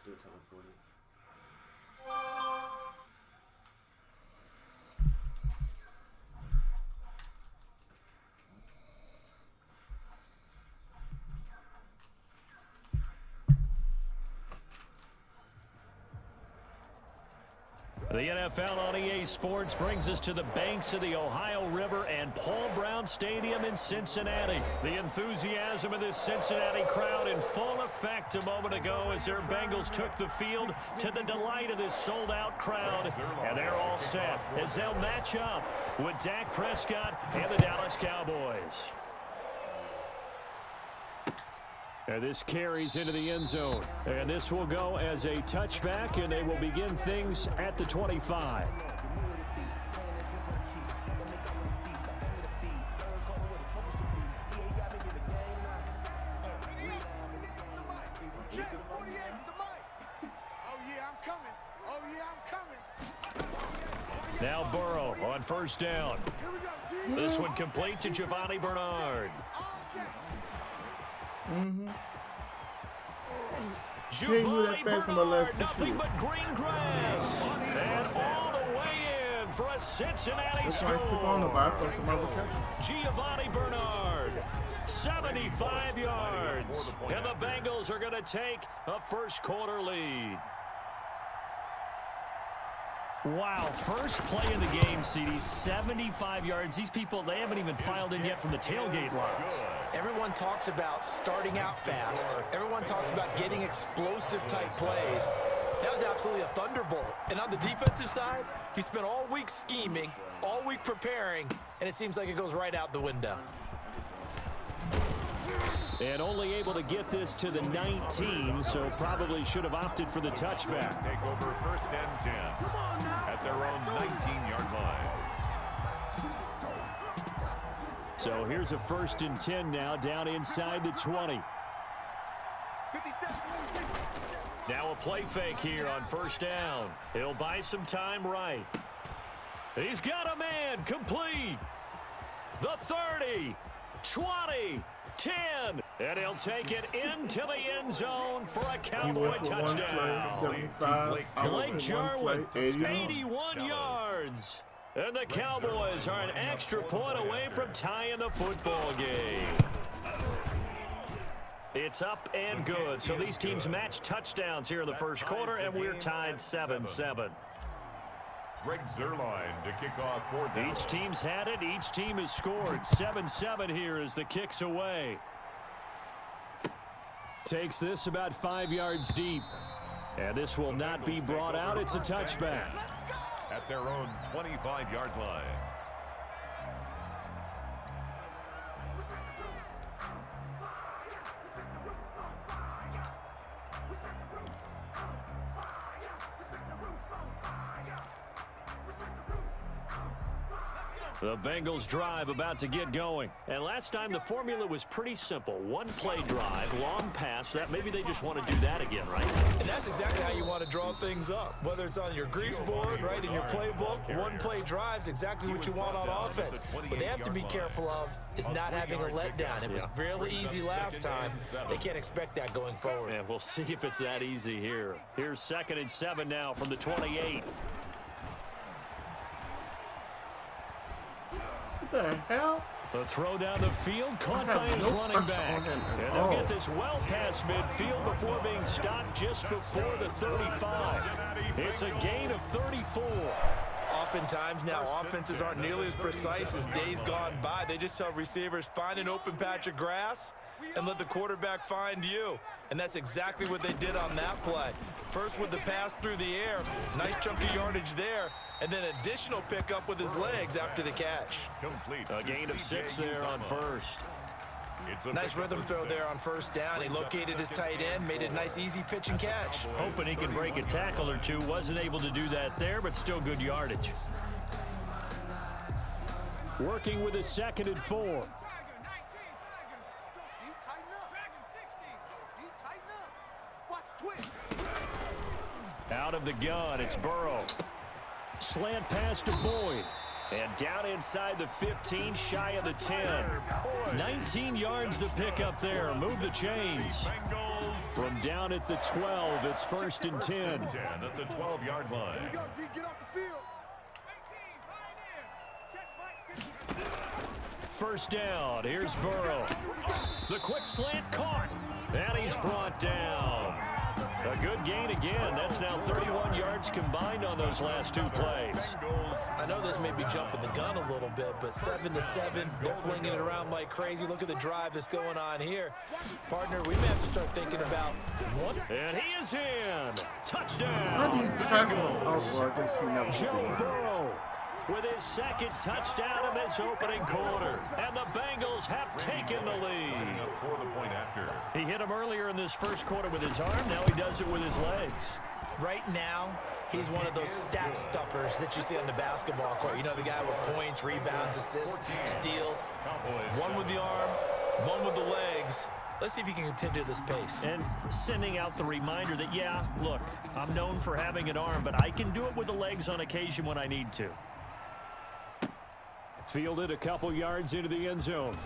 still teleporting. The NFL on EA Sports brings us to the banks of the Ohio River and Paul Brown Stadium in Cincinnati. The enthusiasm of this Cincinnati crowd in full effect a moment ago as their Bengals took the field to the delight of this sold-out crowd. And they're all set as they'll match up with Dak Prescott and the Dallas Cowboys. And this carries into the end zone. And this will go as a touchback, and they will begin things at the 25. Now Burrow on first down. This one complete to Giovanni Bernard. Giovanni Bernard, nothing but green grass. And all the way in for a Cincinnati score. Giovanni Bernard, 75 yards. And the Bengals are going to take a first quarter lead. Wow, first play of the game, CD, 75 yards. These people, they haven't even filed in yet from the tailgate lines. Everyone talks about starting out fast. Everyone talks about getting explosive-type plays. That was absolutely a thunderbolt. And on the defensive side, you spent all week scheming, all week preparing, and it seems like it goes right out the window. And only able to get this to the 19, so probably should have opted for the touchback. Take over first and 10 at their own 19-yard line. So here's a first and 10 now, down inside the 20. Now a play fake here on first down. He'll buy some time right. He's got a man, complete. The 30, 20, 10, and he'll take it into the end zone for a Cowboy touchdown. 75, Blake Jarwin, 81 yards. And the Cowboys are an extra point away from tying the football game. It's up and good. So these teams match touchdowns here in the first quarter, and we're tied 7-7. Greg Zuerlein to kick off fourth down. Each team's had it. Each team has scored. 7-7 here as the kick's away. Takes this about 5 yards deep. And this will not be brought out. It's a touchback. At their own 25-yard line. The Bengals drive about to get going. And last time the formula was pretty simple. One play drive, long pass. That maybe they just want to do that again, right? And that's exactly how you want to draw things up. Whether it's on your grease board, right, in your playbook, one play drive's exactly what you want on offense. What they have to be careful of is not having a letdown. It was really easy last time. They can't expect that going forward. Yeah, we'll see if it's that easy here. Here's 2nd and 7 now from the 28. What the hell? The throw down the field, caught by his running back. And they'll get this well past midfield before being stopped just before the 35. It's a gain of 34. Oftentimes now, offenses aren't nearly as precise as days gone by. They just tell receivers, find an open patch of grass and let the quarterback find you. And that's exactly what they did on that play. First with the pass through the air, nice chunk of yardage there, and then additional pickup with his legs after the catch. A gain of 6 there on first. Nice rhythm throw there on first down. He located his tight end, made a nice easy pitch and catch. Hoping he could break a tackle or two. Wasn't able to do that there, but still good yardage. Working with a 2nd and 4. Out of the gun, it's Burrow. Slant pass to Boyd. And down inside the 15, shy of the 10. 19 yards to pick up there. Move the chains. Bengals. From down at the 12, it's 1st and 10. 10 at the 12-yard line. Get off the field. First down, here's Burrow. The quick slant caught, and he's brought down. A good gain again. That's now 31 yards combined on those last 2 plays. I know this may be jumping the gun a little bit, but 7-7, they're flinging it around like crazy. Look at the drive that's going on here. Partner, we may have to start thinking about what? And he is in. Touchdown. How do you tackle him? Oh, well, I guess he never Joe did. Burrow with his 2nd touchdown in this opening quarter. And the Bengals have taken the lead. For the point after. He hit him earlier in this first quarter with his arm. Now he does it with his legs. Right now, he's one of those stat stuffers that you see on the basketball court. You know, the guy with points, rebounds, assists, steals. One with the arm, one with the legs. Let's see if he can continue this pace. And sending out the reminder that, yeah, look, I'm known for having an arm, but I can do it with the legs on occasion when I need to. Fielded a couple yards into the end zone.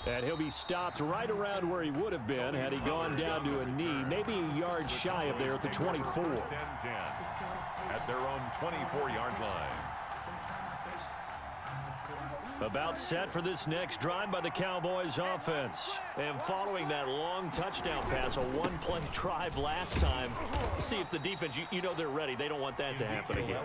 And he'll be stopped right around where he would have been had he gone down to a knee, maybe a yard shy of there at the 24. 1st and 10 at their own 24-yard line. About set for this next drive by the Cowboys offense. And following that long touchdown pass, a one-play drive last time, see if the defense, you know they're ready. They don't want that to happen again.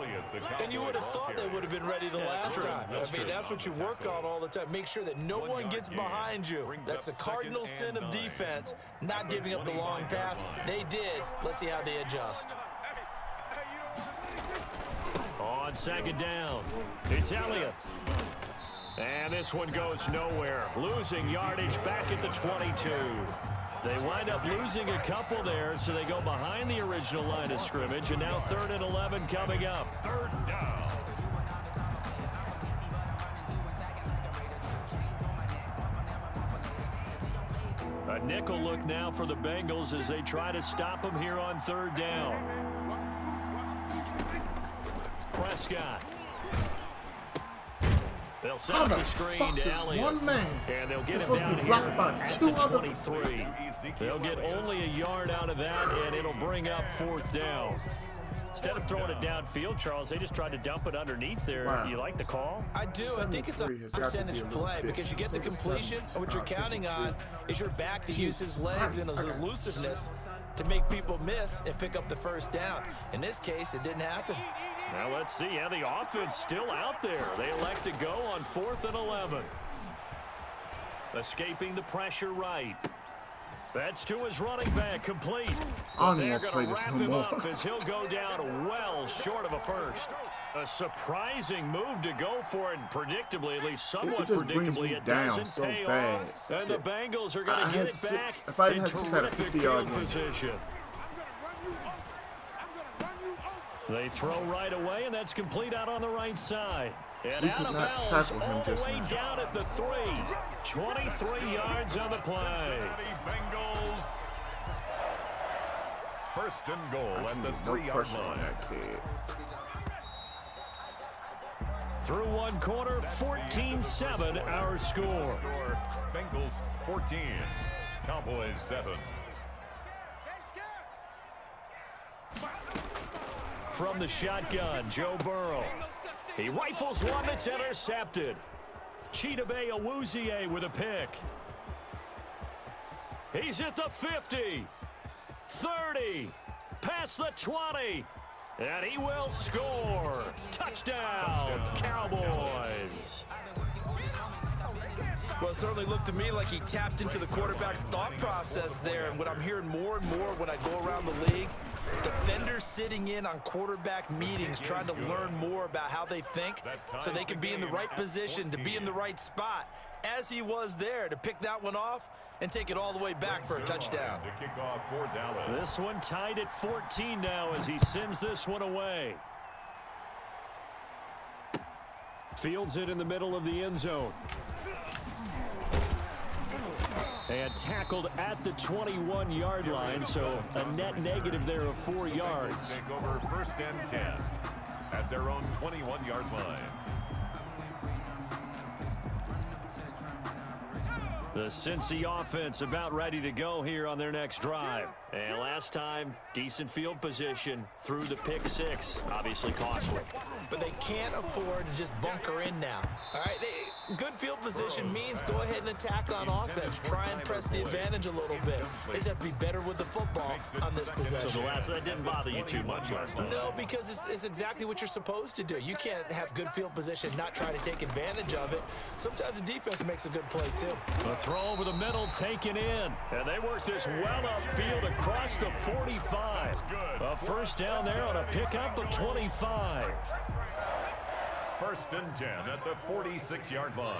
And you would have thought they would have been ready the last time. That's what you work on all the time. Make sure that no one gets behind you. That's the cardinal sin of defense, not giving up the long pass. They did. Let's see how they adjust. On 2nd down, it's Elliott. And this one goes nowhere. Losing yardage back at the 22. They wind up losing a couple there, so they go behind the original line of scrimmage, and now 3rd and 11 coming up. 3rd down. A nickel look now for the Bengals as they try to stop him here on 3rd down. Prescott. They'll set up the screen to Elliott. One man. And they'll get It's him supposed to down be here blocked by at two the other- 23. They'll get only a yard out of that, and it'll bring up 4th down. Instead of throwing it downfield, Charles, they just tried to dump it underneath there. Wow. You like the call? I do. I think it's a 73 has got to be percentage a little play bit. because you get the It's like a completion. 70, What you're counting 52. on is your back to use his legs and his Christ, I got elusiveness to make people miss and pick up the 1st down. In this case, it didn't happen. Now let's see. Yeah, the offense still out there. They elect to go on 4th and 11. Escaping the pressure right. That's to his running back, complete. I But don't they're even going play to this wrap no him more. up as he'll go down well short of a first. A surprising move to go for it, predictably, at least somewhat just brings predictably. me It down doesn't so pay bad. off. And the Bengals are going I to get had it 6. back If I in had 6, I had a terrific 50-yard field game. position. They throw right away, and that's complete out on the right side. And We out could of not bounds tackle him all the just way now. down at the 3. 23 yards on the play. Bengals. 1st and goal at the No 3-yard pressure on line. that kid. Through one quarter, 14-7 our score. Bengals 14, Cowboys 7. From the shotgun, Joe Burrow. He rifles one that's intercepted. Chidobe Awuzie with a pick. He's at the 50, 30, past the 20, and he will score. Touchdown, Cowboys. Well, it certainly looked to me like he tapped into the quarterback's thought process there. And what I'm hearing more and more when I go around the league, defenders sitting in on quarterback meetings trying to learn more about how they think so they can be in the right position, to be in the right spot, as he was there to pick that one off and take it all the way back for a touchdown. To kick off for Dallas. This one tied at 14 now as he sends this one away. Fields it in the middle of the end zone. And tackled at the 21-yard line, so a net negative there of 4 yards. Take over 1st and 10 at their own 21-yard line. The Cincy offense about ready to go here on their next drive. And last time, decent field position through the pick six. Obviously costly. But they can't afford to just bunker in now. All right, good field position means go ahead and attack on offense. Try and press the advantage a little bit. They just have to be better with the football on this possession. So that didn't bother you too much last time? No, because it's exactly what you're supposed to do. You can't have good field position, not try to take advantage of it. Sometimes the defense makes a good play, too. A throw over the middle taken in. And they work this well upfield across the 45. A first down there on a pickup of 25. 1st and 10 at the 46-yard line.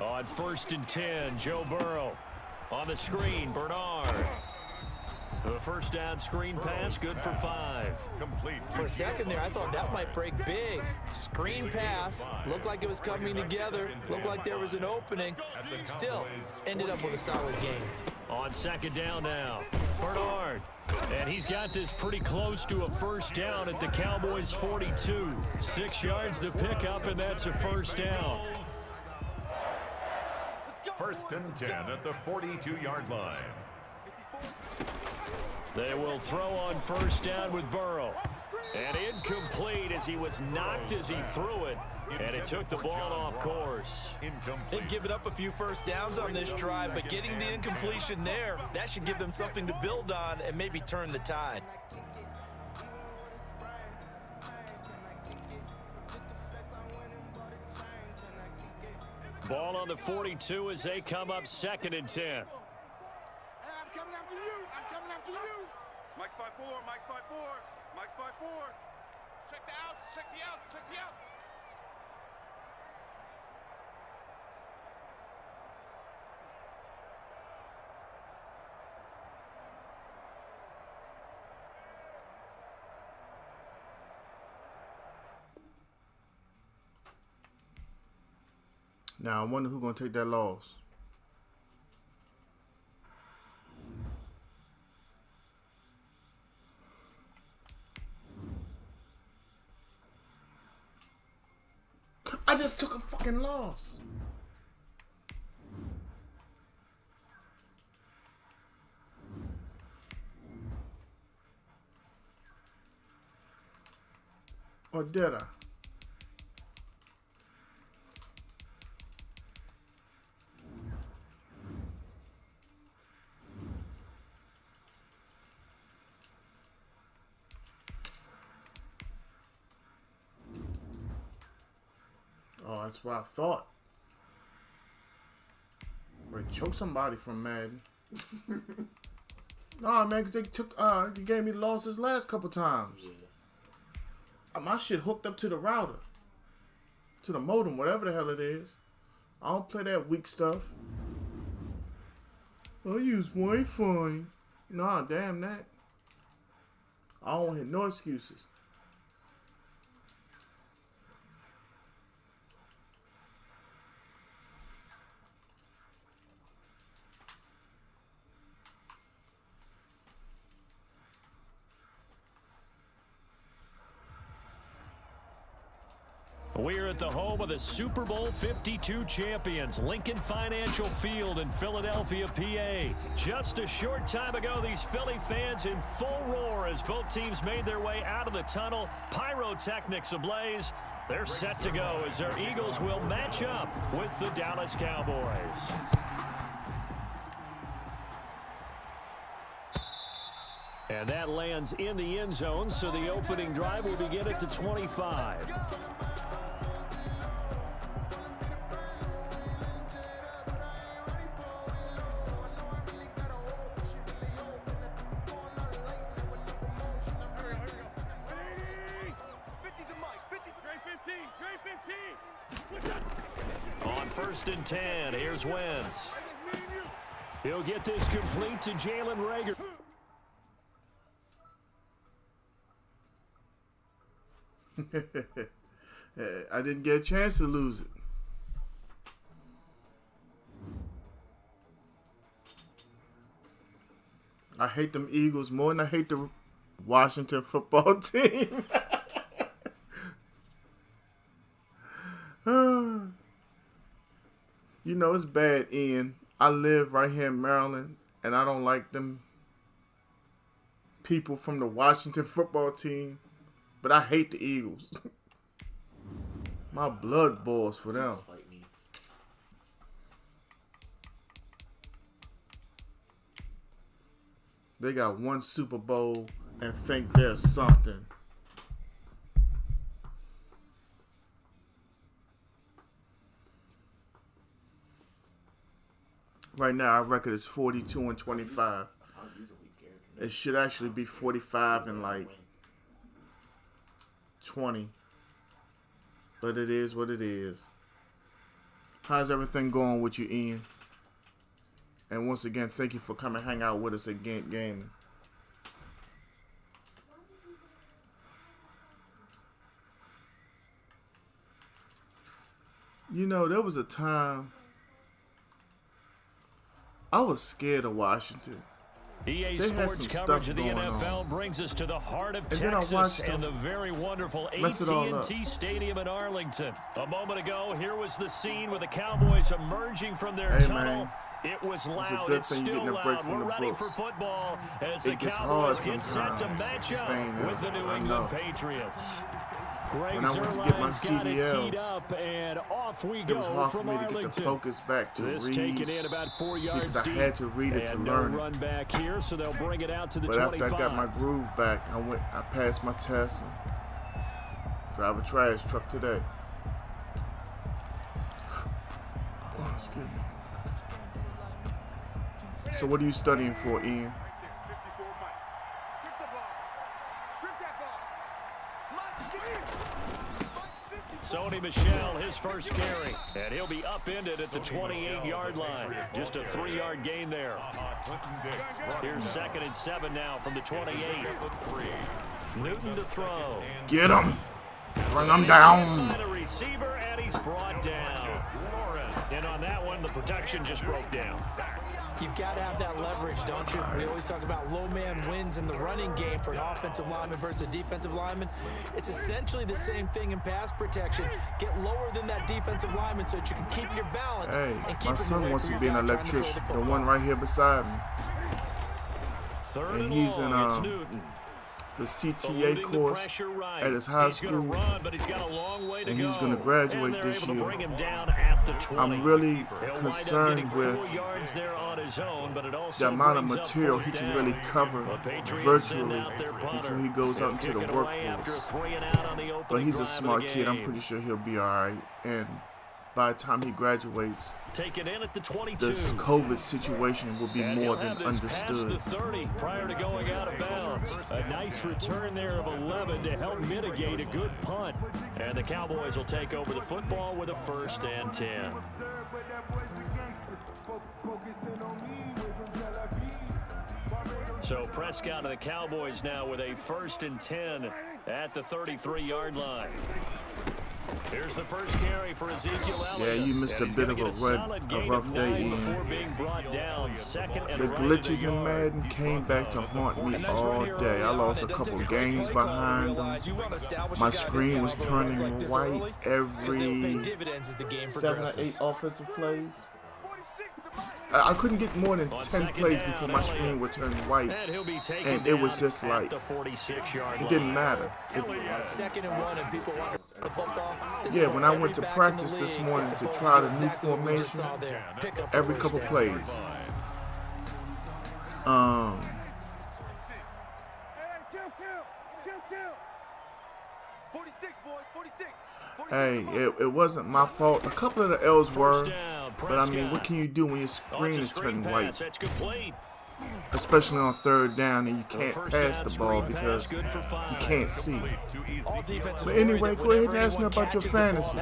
On 1st and 10, Joe Burrow. On the screen, Bernard. The first down screen pass, good for 5. Complete. For a second there, I thought that might break big. Screen pass, looked like it was coming together, looked like there was an opening. Still, ended up with a solid game. On 2nd down now, Bernard. And he's got this pretty close to a first down at the Cowboys' 42. 6 yards the pickup, and that's a first down. 1st and 10 at the 42-yard line. They will throw on first down with Burrow. And incomplete as he was knocked as he threw it. And it took the ball off course. They've given up a few first downs on this drive, but getting the incompletion there, that should give them something to build on and maybe turn the tide. Ball on the 42 as they come up 2nd and 10. I'm coming after you. I'm coming after you. Mike's 5-4. Mike's 5-4. Mike's 5-4. Check the outs. Check the outs. Check the outs. Now I wonder who's gonna take that loss. I just took a fucking loss. Or did I? Oh, that's what I thought. Or choke somebody from Madden. Nah, man, because they gave me the losses last couple times. Yeah. My shit hooked up to the router. To the modem, whatever the hell it is. I don't play that weak stuff. I use Wi-Fi. Nah, damn that. I don't hear no excuses. We're at the home of the Super Bowl 52 champions, Lincoln Financial Field in Philadelphia, PA. Just a short time ago, these Philly fans in full roar as both teams made their way out of the tunnel. Pyrotechnics ablaze. They're set to go as their Eagles will match up with the Dallas Cowboys. And that lands in the end zone, so the opening drive will begin at the 25. On 1st and 10, here's Wentz. He'll get this complete to Jalen Reagor. I didn't get a chance to lose it. I hate them Eagles more than I hate the Washington football team. You know, it's bad, Ian. I live right here in Maryland, and I don't like them people from the Washington football team, but I hate the Eagles. My blood boils for them. They got one Super Bowl and think they're something. Right now, our record is 42-25. It should actually be 45 and like 20. But it is what it is. How's everything going with you, Ian? And once again, thank you for coming hang out with us at Gaming. You know, there was a time I was scared of Washington. EA Sports coverage of the NFL brings us to the heart of Texas and the very wonderful AT&T Stadium in Arlington. A moment ago, here was the scene with the Cowboys emerging from their tunnel. It was loud. It's still loud. We're ready for football as the Cowboys get set to match up with the New England Patriots. When I went to get my CDLs, it was hard for me to get the focus back to read because I had to read it to learn it. But after I got my groove back, I passed my test and drive a trash truck today. Oh, excuse me. So what are you studying for, Ian? Sony Michel, his first carry, and he'll be upended at the 28-yard line. Just a 3-yard gain there. Here's 2nd and 7 now from the 28. Newton to throw. Get him. Bring him down. The receiver, and he's brought down. And on that one, the protection just broke down. You've got to have that leverage, don't you? We always talk about low man wins in the running game for an offensive lineman versus a defensive lineman. It's essentially the same thing in pass protection. Get lower than that defensive lineman so that you can keep your balance. Hey, and keep my son wants to be an electrician. The one right here beside me. And he's in the CTA course at his high school, and he's going to graduate this year. I'm really concerned with the amount of material he can really cover virtually before he goes out into the workforce. But he's a smart kid. I'm pretty sure he'll be all right. And by the time he graduates, this COVID situation will be more than understood. Prior to going out of bounds. A nice return there of 11 to help mitigate a good punt. And the Cowboys will take over the football with a 1st and 10. So Prescott and the Cowboys now with a 1st and 10 at the 33-yard line. Here's the first carry for Ezekiel Elliott. Yeah, you missed a bit of a rough day, Ian. The glitches in Madden came back to haunt me all day. I lost a couple games behind them. My screen was turning white every 7 or 8 offensive plays. I couldn't get more than 10 plays before my screen would turn white, and it was just like, it didn't matter. Yeah, when I went to practice this morning to try the new formation, every couple plays, hey, it wasn't my fault. A couple of the L's were, but I mean, what can you do when your screen is turning white? Especially on 3rd down and you can't pass the ball because you can't see. But anyway, go ahead and ask me about your fantasy.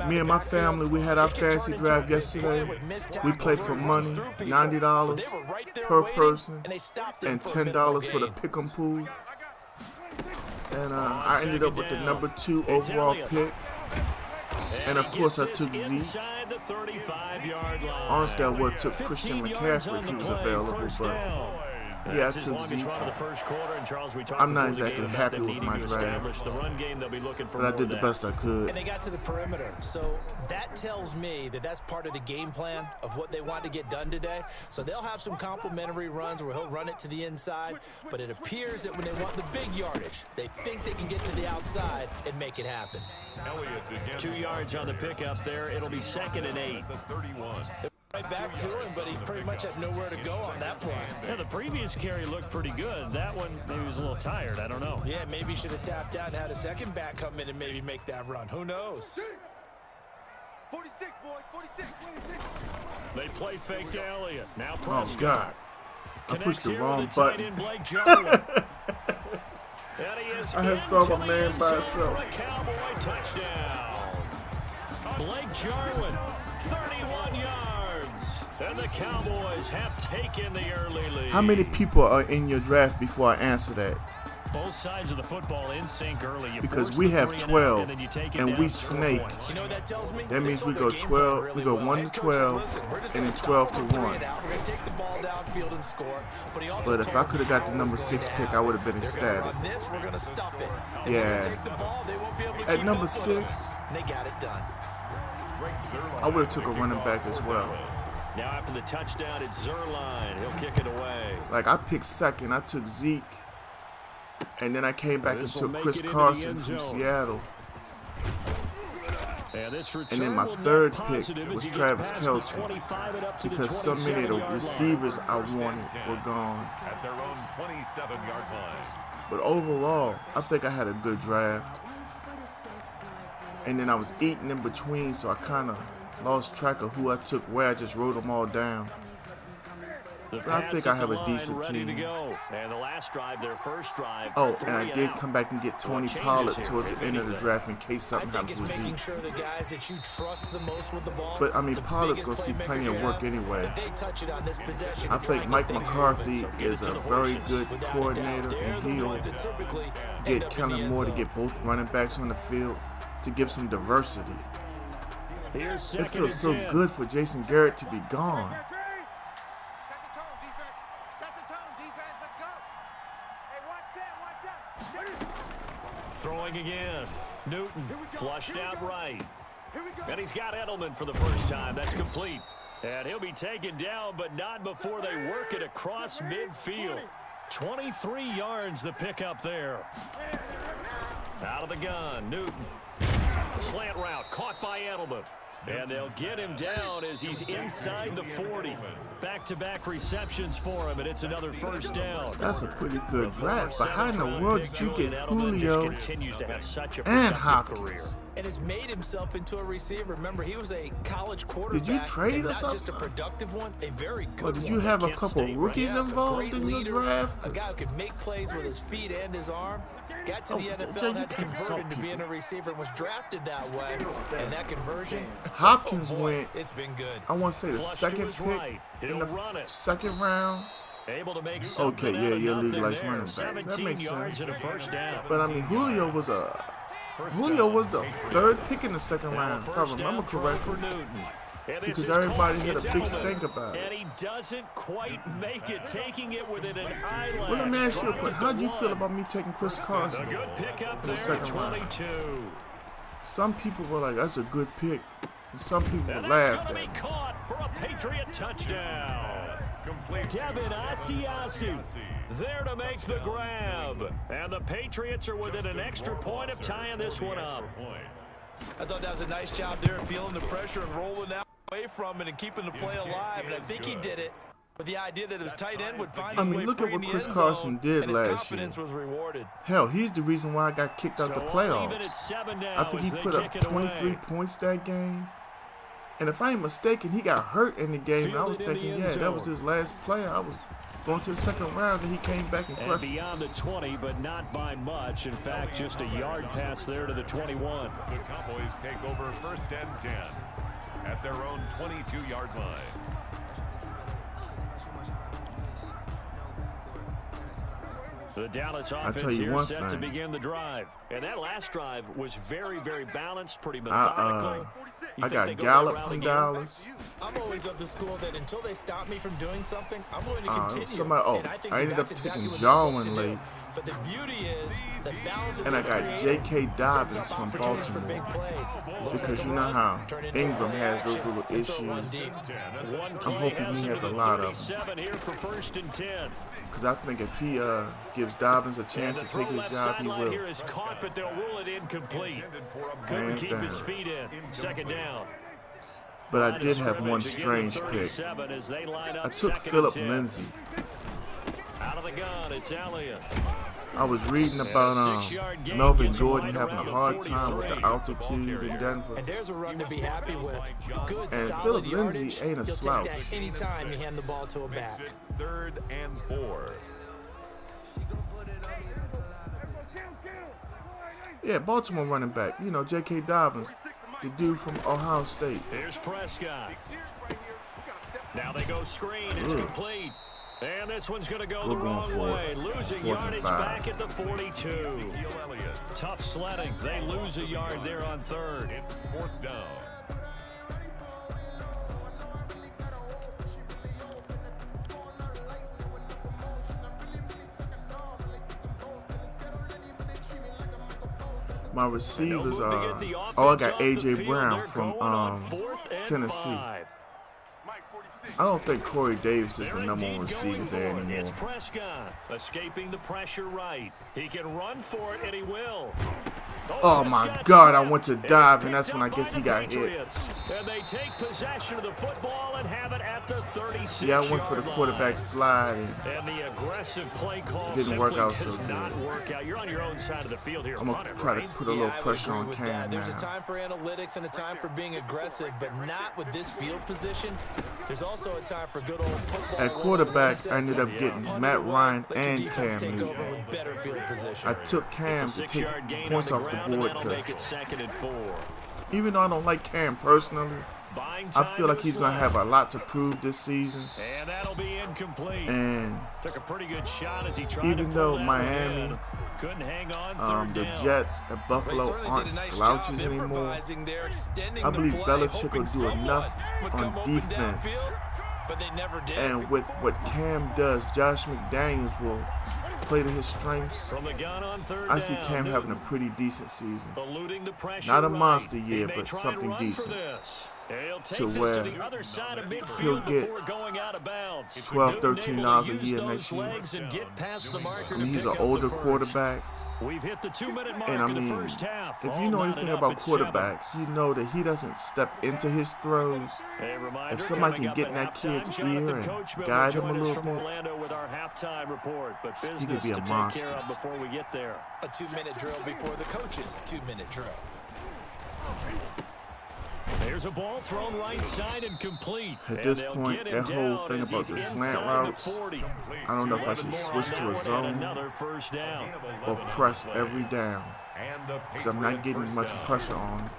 Me and my family, we had our fantasy draft yesterday. We played for money, $90 per person, and $10 for the pick'em pool. And I ended up with the number 2 overall pick. And of course I took Zeke. Honestly, I would have took Christian McCaffrey if he was available, but Yeah, I That's his took longest Zeke. run of the first quarter, and Charles, we talked I'm not before the exactly game about happy them with needing my to draft, establish the run game. They'll be looking for but I more did of the that. best I could. And they got to the perimeter. So that tells me that that's part of the game plan of what they want to get done today. So they'll have some complementary runs where he'll run it to the inside. But it appears that when they want the big yardage, they think they can get to the outside and make it happen. 2 yards on the pickup there. It'll be 2nd and 8. The 31. Right back to him, but he pretty much had nowhere to go on that play. Yeah, the previous carry looked pretty good. That one, maybe he was a little tired. I don't know. Yeah, maybe he should have tapped out and had a second back come in and maybe make that run. Who knows? 46, boys, 46. They play fake to Elliott. Now Oh, Prescott. God. I pushed the wrong button. Blake Jarwin. And he is I had into saw my the man end by zone himself. for a Cowboy touchdown. Blake Jarwin, 31 yards. And the Cowboys have taken the early lead. How many people are in your draft before I answer that? Both sides of the football in sync early. You Because force we the have 3 and out, 12, and then you take it and down we 0 snake. points. You know what that tells me? That means They we sold go their game 12, plan really we go well. 1 Head to coach said, 12, listen, we're just and gonna then stop 12 them to on 3 1. and out. We're going to take the ball downfield and score. But he also But if told I them could have got the how number it was 6 going pick, to I would have happen. been They're ecstatic. gonna run this, we're going to stop it. And Yeah. when they take the ball, they won't be able to At keep number up with 6, us. And they got it done. I would have took a running back as well. Now after the touchdown, it's Zerline. He'll kick it away. Like, I picked second. I took Zeke. And then I came back and This'll took make Chris it into the Carson end from zone. Seattle. And this And then my return will third net pick positive as was he gets Travis past the Kelce. 25 and up to the Because so many of the 27-yard line. receivers I wanted were gone. At their own 27-yard line. But overall, I think I had a good draft. And then I was eating in between, so I kind of lost track of who I took where. I just wrote them all down. The But I Pats think at I have the a line, decent ready team. to go. And the last drive, their first drive. Oh, 3 and I did out. come back and get Tony changes Pollard here, towards the if end of the anything. draft in case I something think happens it's with making Zeke. sure the guys that you trust the most with the ball. But, I mean, the Pollard's biggest gonna see playmakers plenty you of work have, anyway. that they touch it on this possession I and try think and Mike get things McCarthy moving. get is it to a the very horses. good Without a doubt, coordinator, they're and the he'll ones that typically end get up in Kellen the end Moore to zone. get both running backs on the field to give some diversity. Here's It 2nd feels and so 10. good for Jason Garrett to be gone. Set the tone, defense. Set the tone, defense. Let's go. Hey, watch that, watch that. Throwing again. Newton flushed out right. Here we go. And he's got Edelman for the first time. That's complete. And he'll be taken down, but not before they work it across midfield. 23 yards the pickup there. Out of the gun, Newton. Slant route caught by Edelman. And they'll get him down as he's inside the 40. Back-to-back receptions for him, and it's another first down. That's a pretty good draft. But how in the Seventh-round world pick, did you Julian get Edelman just Julio continues to have such a and productive Hopkins? career. And has made himself into a receiver. Remember, he was a college quarterback. trade and or not just a something? productive one, a very good Or did one. you have a Kent couple State, rookies Yes, a involved great in your leader, draft? a guy who could make plays with his feet and his arm. Got to Oh, the Jay, NFL you and had to can't convert insult into being a receiver and was drafted that way. And that conversion, Hopkins oh boy, went, it's been good. I want to say the Flush to second his pick right. in He'll the run it. second round. Able to make Okay, something yeah, out of your league nothing likes there. running backs. That 17 makes yards sense. and a first down. But I mean, Julio was the third pick in the second Now round, a if I first remember down throw correctly. for Newton. And this Because is everybody caught. had a It's big Edelman. stink about it. And he doesn't quite make it, taking it within an eyelash. Well, let me ask you a Dropped question. it How'd to you feel one. about me taking Chris A Carson? good pickup the there, second round. 22. Some people were like, that's a good pick. And some people And that's laughed going at to be it. caught for a Patriot touchdown. Complete. Devin Asiasi there to make the grab. And the Patriots are within an extra point of tying this one up. I thought that was a nice job there, feeling the pressure and rolling out away from it and keeping the play alive. And I think he did it with the idea that his tight end would find his way look free at in what the Chris end Carson zone, did and his last confidence year. was rewarded. Hell, he's the reason why I got kicked out the So playoffs. even at 7 now I think he as they put up kick it 23 away. points that game. And if I ain't mistaken, he got hurt in the game. And I was Fielded in the thinking, end yeah, that was zone. his last play. I was going to the second round, and he came back and And crushed it. beyond the 20, but not by much. In fact, just a yard pass there to the 21. The Cowboys take over 1st and 10 at their own 22-yard line. The Dallas tell offense you here one set to thing. begin the drive. And that last drive was very, very balanced, pretty methodical. I got Gallup from Dallas. I'm always of the school that until they stop me from doing something, I'm going to continue. And I think I ended up that's taking exactly Jarwin late. But the beauty is that balance And I got J.K. Dobbins from Baltimore. Because you know how Ingram has those little issues. I'm hoping he has a lot of them. Because I think if he gives Dobbins a chance to take his job, he will. Here is caught, but they'll rule it incomplete. Couldn't keep his feet in. Second down. But I did have one strange pick. I took Philip Lindsay. Out of the gun, it's Elliott. I was reading about Melvin Gordon having a hard time with the altitude in Denver. And there's a run to be happy with. Good, and solid Philip yardage. Lindsay ain't a You'll slouch. take that anytime you hand the ball to a back. 3rd and 4. Yeah, Baltimore running back. You know, J.K. Dobbins, the dude from Ohio State. Here's Prescott. Now they go screen. It's complete. And this one's going to go the wrong way. Losing yardage back at the 42. Tough sledding. They lose a yard there on 3rd. It's 4th down. My receivers are, I got A.J. Brown from Tennessee. I don't think Corey Davis is the #1 receiver there anymore. It's Prescott escaping the pressure right. He can run for it, and he will. Oh my God, I went to dive, and that's when I guess he got hit. And they take possession of the football and have it at the 36. Yeah, I went for the quarterback slide, and the aggressive play call didn't work out so does good. not work out. You're on your own side of the field here. I'm going to try to put a little pressure on Cam There's now. a time for analytics and a time for being aggressive, but not with this field position. There's also a time for good old football. At quarterback, I ended up getting Matt Ryan and Cam Newton. I took Cam to take points off the board because even though I don't like Cam personally, I feel like he's going to have a lot to prove this season. And that'll be incomplete. And took a pretty good shot as he tried even to though Miami, couldn't hang on the Jets and Buffalo aren't slouches anymore, I believe Belichick will do enough on defense. But they never did. And with what Cam does, Josh McDaniels will play to his strengths. From the gun on 3rd I see down, Cam having a pretty decent season. eluding the pressure Not a right. monster He year, may but try something and run for decent. this. He'll take To this where to the other side of midfield he'll get before going out of bounds. $12, $13 a Use year those next year. legs and get past the marker I mean, to he's pick an up the older first. quarterback. We've hit the 2-minute mark And I in mean, the first half. if All you know knotted anything up about at 7. quarterbacks, you know that he doesn't step into his throws. A reminder, If somebody coming can up get in at that kid's halftime, ear Jonathan and Coachman guide will him a join us little from bit, Orlando with our halftime report, but business could be a to monster. take care of before we get there. A 2-minute drill before the coach's 2-minute drill. There's a ball thrown right side and complete. At this point, that whole thing about the slant routes, I don't know if I should switch to a zone or press every down, because I'm not getting much pressure on him.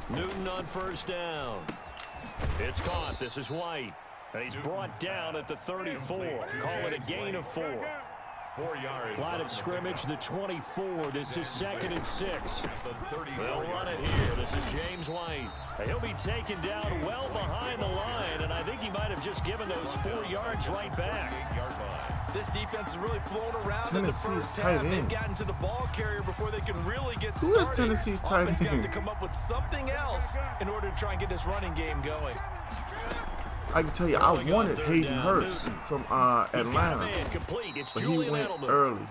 Newton on 1st down. It's caught. This is White. And he's brought down at the 34. Call it a gain of 4. 4 yards. Line of scrimmage, the 24. This is 2nd and 6. They'll run it here. This is James White. He'll be taken down well behind the line, and I think he might have just given those 4 yards right back. This defense is really flown around Tennessee's in the first tight half. end. They've gotten to the ball carrier before they can really get Who started. is Tennessee's tight Offense got end? to come up with something else in order to try and get this running game going. I can tell you, I wanted Hayden Hurst from Atlanta, but he went early.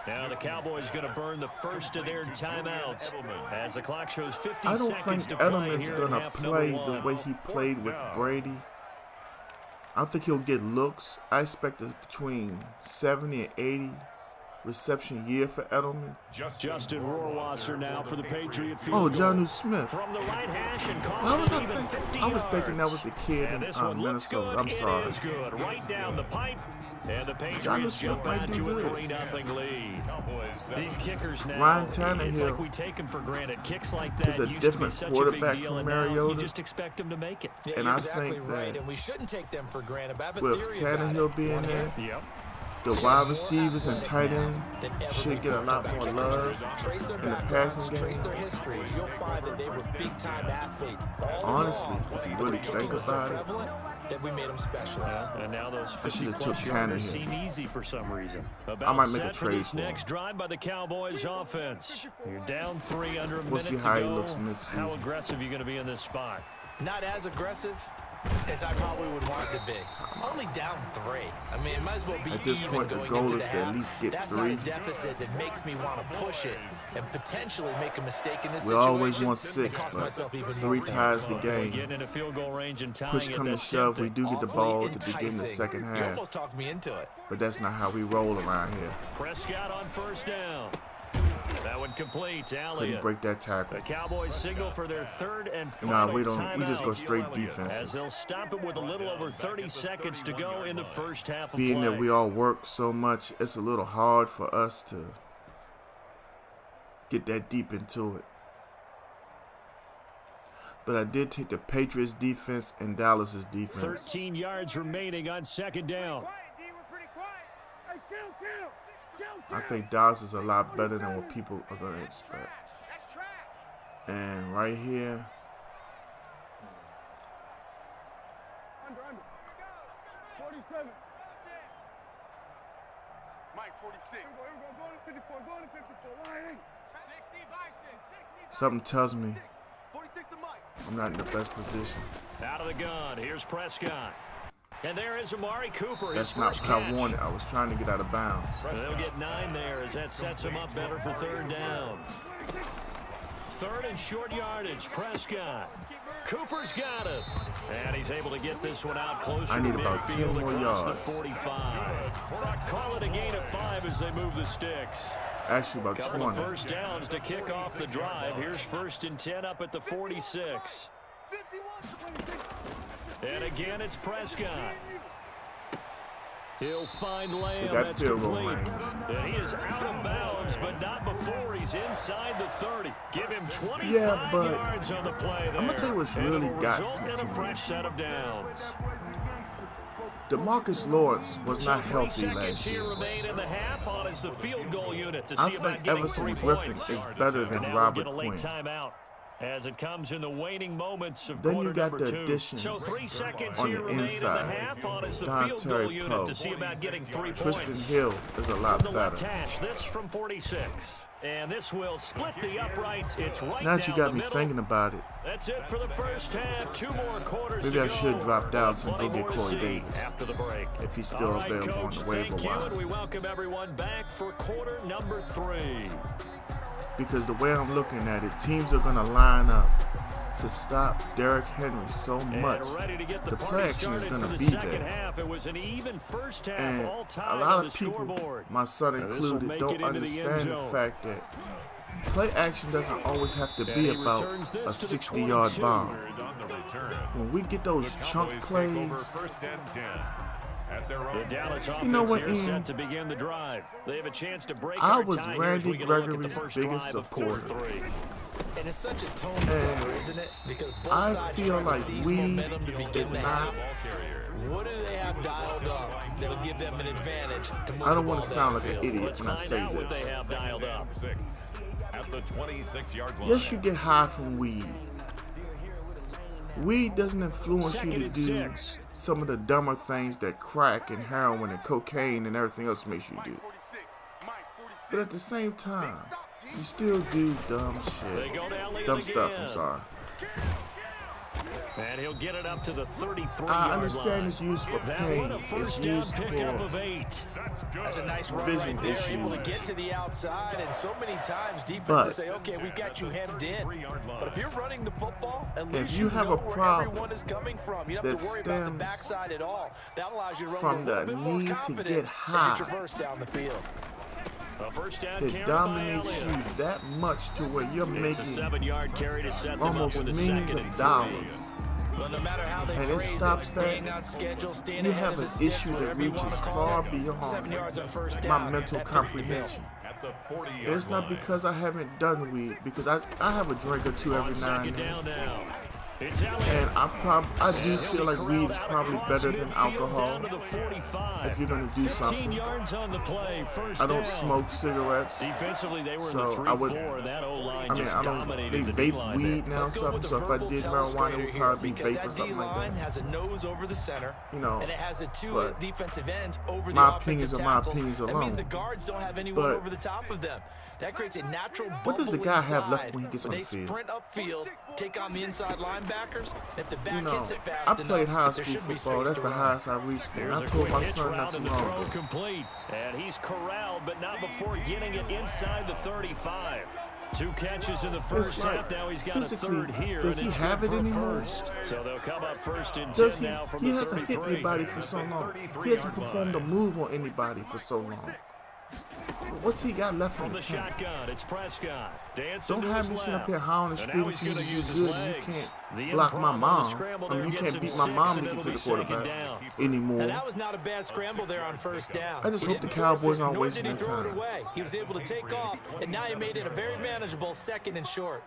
Now the Cowboys going to burn the first of their timeouts as the clock shows 50 I don't seconds think to play Edelman's here going in to half play number the 1. way he played with Brady. I think he'll get looks. I expect between 70 and 80 reception year for Edelman. Justin Rohrwasser now for the Patriot field Oh, goal. Jonnu Smith. From the right hash and Why was even 50 I was thinking that yards. was the kid And in this one looks Minnesota. good. I'm sorry. It is good. Right down the pipe. And the Jonnu Patriots Smith jump might out do to a good. 3-0 lead. These kickers now, Ryan it's Tannehill like we take them for granted. Kicks like that is a used to be different such a quarterback big deal, from and now you Mariota. just expect them to make it. Yeah, And you're I exactly think right, that and we shouldn't take them for granted. But I have a with theory about Tannehill it. being Wanna hear there, Yep. the wide receivers and tight end should get a lot more love in the passing game. Trace their history. You'll find that they were big-time athletes. Honestly, if you really think about it, that we made them specialists. And now those I should have took 50-plus Tanner yarders here. seem easy for some reason. I might make a About set for trade this for him. next drive by the Cowboys offense. You're down 3 under a We'll minute see to how he go. looks mid-season. How aggressive are you going to be in this spot? Not as aggressive as I probably would want to be. Only down 3. I mean, it might as well be At this even point, the going goal into is the to at half. least get That's 3. not a deficit that makes me want to push it and potentially make a mistake in this We situation. always want and 6, cost but myself even 3 more ties the points. game. Getting into field goal range and tying Push it, come to that's shove, we tempting. do get the Awfully ball to begin the enticing. second You half. almost talked me into it. But that's not how we roll around here. Prescott on first down. That one complete. Couldn't Elliott. break that tackle. The Cowboys signal for their 3rd and final Nah, we don't. We just go timeout, straight as defenses. they'll stop it with a little over 30 seconds to go in the first half of Being play. that we all work so much, it's a little hard for us to get that deep into it. But I did take the Patriots defense and Dallas's defense. 13 yards remaining on second down. Quiet, D. We're pretty quiet. Hey, kill. I think Dallas is a lot better than what people are going to expect. That's trash. And right here, Under. 47. Mike, 46. Here we go. Go to 54. Go to 54. Lying. 60 Bison. 60. something tells me 46 to Mike. I'm not in the best position. Out of the gun. Here's Prescott. And there is Amari Cooper. That's his not first what catch. I wanted. I was trying to get out of bounds. They'll get 9 there as that sets him up better for 3rd down. 3rd and short yardage. Prescott. Cooper's got it. And he's able to get this one out closer I need to about midfield 10 more across the yards. 45. Call it a gain of 5 as they move the sticks. Actually, about Couple of 20. first downs to kick off the drive. Here's 1st and 10 up at the 46. 51. And again, it's Prescott. He'll find Lamb. We got That's field goal complete. range. And he is out of bounds, but not before he's inside the 30. Give him 25 Yeah, but yards on the play there. I'm gonna tell you what's And really it'll got result me in to a me. fresh set of downs. DeMarcus Lawrence was So not 3 healthy seconds last here year. remain in the half on as the field goal unit to I see about think getting Everson 3 Griffin points. is better than And now Robert we'll get a late Quinn. timeout as it comes in the waning moments of Then quarter you got number the 2. addition So 3 seconds on here the remain inside. in the half on as the Don field Terry goal unit Poe. to see about getting 3 Tristan points. Hill is a lot From the left better. hash, this from 46. And this will split the uprights. It's right Now that you down got the me middle. thinking about it, That's it for the first half. 2 more quarters maybe to I go. should drop Dallas and go Plenty get more to Corey see Davis after the break. if he's still All right, available on Coach, the waiver thank you, and we wire. welcome everyone back for quarter number 3. Because the way I'm looking at it, teams are going to line up to stop Derrick Henry so much. And ready to get the play party action is started going for to the be second there. half. It was an even first half, And all a time lot on the of people, scoreboard. my son And this'll included, make don't it into the end understand the zone. fact that play action doesn't always have to And be he about returns this a to the 60-yard 22. bomb. On the return, When we get those the chunk Cowboys take plays, over 1st and 10 at their The own Dallas 30. offense know what, here Ian? set to begin the drive. They have a chance to break I our was tie here as we Randy get a look at the Gregory's first biggest drive of quarter supporter. 3. And it's such a tone setter, isn't it? Because both I sides feel trying to like seize we momentum to begin is the not. half. What do they have dialed up that'll give them an advantage to move I don't the want ball to sound like downfield? an idiot Let's when I find say out what this. they have dialed up. 6 at the 26-yard line. Yes, you get high from weed. Weed doesn't influence you Second to and do 6. some of the dumber things that crack and heroin and cocaine and everything else makes you do. 46. Mike, 46. But at the same time, you still do dumb They shit. go to Elliott Dumb stuff, again. I'm sorry. And he'll get it up to the 33-yard I line. understand it's used for That pain. one a It's first down used pickup for of 8. That's a nice run vision right there, issue. able to get to the outside, and so many times defenses But say, okay, we've got you hemmed in. But if you're running the football, at if least you have know a where problem everyone is coming from. You don't have that to worry about the stems backside at all. That allows you to run from with a the little bit more need to confidence get as high, you traverse down the field. A first down that carry by dominates Elliott. you that much to where you're It's a making 7-yard carry to set them up almost with a millions second and of 3. dollars. But no matter how they And it phrase it, stops staying that. on schedule, staying You ahead have of the an sticks, issue that whatever you reaches want to call far it. beyond 7 yards on first my down. mental That fits the bill. comprehension. At the 40-yard And it's not line. because I haven't done weed, because I have a drink or two On every now second and then. down now. It's Elliott. And I do feel like weed is probably better than alcohol if you're gonna do something. Yards on the play, first I don't down. smoke cigarettes, Defensively, they were in so the 3-4. I would. That O-line I mean, just I don't. dominated They the vape D-line weed there. now, Let's go with something. the So if I verbal did marijuana, it would here, probably be because vape or that something like D-line that. has a nose over the center, You know, and it has a two but defensive ends over the my offensive opinions are my tackles. opinions That means alone. the guards don't have anyone But over the top of them. That creates a natural bubble what does the guy have left inside, when he gets but on they the field? sprint upfield, take on the inside linebackers. If the back You know, hits it fast I enough, played high there school should be football. space That's to the run. highest I've reached. And Here's I a told quick my hitch son route not too and the long throw ago. complete. And he's corralled, but not before getting it inside the 35. 2 catches in the first like, half. Now he's got a physically, third here, does and he it's have good it for a anymore? first. So they'll come up first and 10 Does he? now from He the hasn't hit 33. anybody for so long. He hasn't performed a move on anybody for so long. What's he got left From in the the tank? shotgun, it's Prescott. Dancing Don't to have his me sitting left. up here howling and And now screaming he's to you going to to do use his good and you legs. can't The block my improv on the mom. scramble I mean, there you gets can't him beat my 6, mom and to get it'll to be the second quarterback down. anymore. Now, that was not a bad scramble there on first down. I just He hope the didn't force Cowboys it, aren't nor wasting did he their throw it time. away. He was able to take off, and now he made it a very manageable 2nd and short.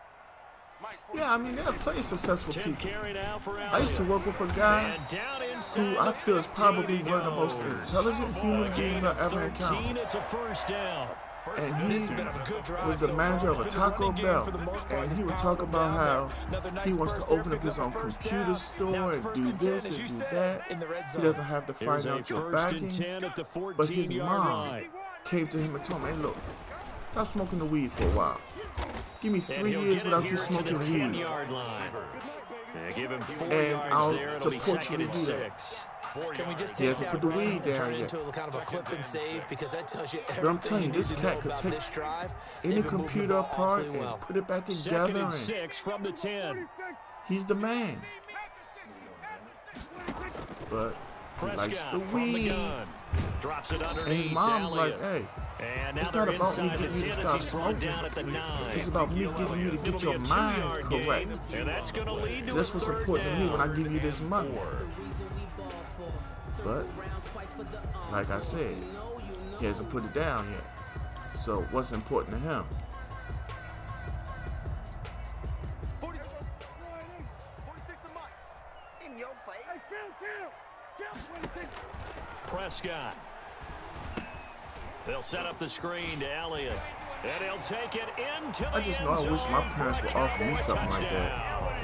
Yeah, I mean, they're playing successful 10th people. carry now for I used to Elliott. work with a guy And down inside who I the feel is 15 probably he one of the most goes. intelligent human beings Gain I've of ever 13, encountered. it's a first down. And This he has been a good drive was the so manager far. of a It's been a Taco running game Bell, for the most part. and He's he would powered talk about down how there. Another nice he wants burst to there, open up pick his up own a first computer down. store Now it's and 1st do and 10, this as and you do said, that. in the red He zone. doesn't have to Here's find a out your 1st and backing. 10 at the But his 14-yard mom line. came to him and told him, hey, look, stop smoking the weed for a while. Give me And 3 he'll years get it without here you to smoking the weed. 10-yard line. Yeah, give him 4 And yards I'll there. It'll be support you 2nd to and do that. 6. Can we just He take hasn't that put the run weed and down turn it yet. into a kind of a clip and save? Because that tells you But I'm everything telling you, you this need to know cat could about take this drive. any They've been moving the computer ball apart awfully and well. put it back 2nd together, and and 6 from the 10. he's the man. But he likes Prescott the from the weed. gun. Drops it And underneath. his mom's like, Elliott. hey, And now it's they're not about me inside the getting you to 10 as stop he's brought smoking. down at the 9. It's about me getting you to get your It'll be a mind 2-yard correct. gain, and that's going to lead to That's a what's 3rd important to me when I down. give you this money. But, like I said, he hasn't put it down yet. So what's important to him? 46 to Mike. In your face. Hey, Phil. 26. Prescott. They'll set up the screen to Elliott. And he'll take it into the I just know end I wish my zone parents for a would offer me Cowboy something like that. touchdown.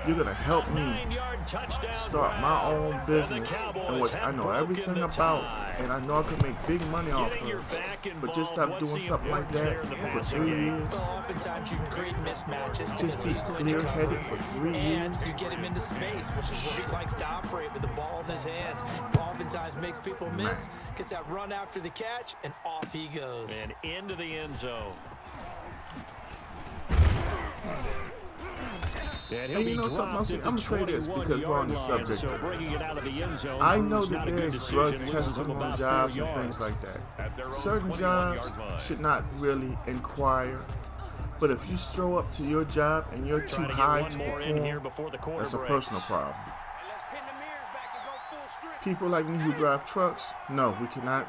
You're gonna help me 9-yard touchdown start my grab. own And business the Cowboys in which I have know broken everything the about, tie. and I know I can make big money off Getting your of. back But just involved. stop What's doing the something like importance that there in the for passing 3 game? years. Well, oftentimes you can create mismatches. Just because be he's good in clear-headed coverage, for 3 years. And you get him into space, which is where he likes to operate with the ball in his hands. Oftentimes makes people miss, gets that run after the catch, and off he goes. And into the end zone. And he'll And be you know something else? dropped at I'm the gonna say this because we're on the 21-yard line. subject. So bringing it out of the end zone I proves know not that a good there's drug decision. Loses testing them on about jobs 4 and things yards. like that. At their own Certain 21-yard jobs line. should not really inquire. But if you show up to your job and you're too Trying to get high one to more in here perform, before the quarter that's a breaks. personal problem. Let's pin the mirrors back and go full strip. People like me who drive trucks, no, we cannot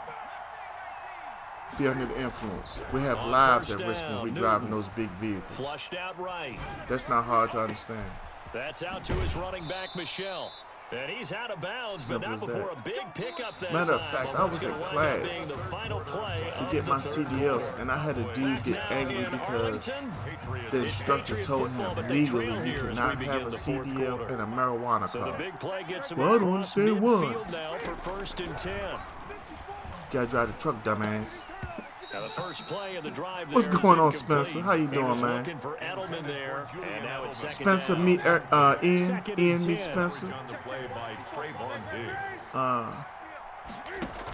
be under the influence. We have On lives first at risk when down, we Newton. drive in those big vehicles. Flushed out right. That's not hard to understand. That's out to his running back, Michelle. And he's out of bounds, but Simple not as before that. a big pickup that Matter of time. fact, on I what's was gonna in wind up class being the final play to of get the my third CDLs, quarter. and I had a dude Back get now angry in because Arlington. the It's instructor Patriot told football, him but they trail legally you here as cannot we have begin a the fourth CDL quarter. and a marijuana So the card. big play gets him Well, I don't across understand why. midfield now for 1st and 10. You gotta drive the truck, dumbass. Now the first play of the drive there What's is going on, incomplete. Spencer? How you He doing, was man? looking for Edelman there, and now it's second Spencer down. meet Ian. Second and Ian meet 10. Spencer. On the play by Trayvon Diggs.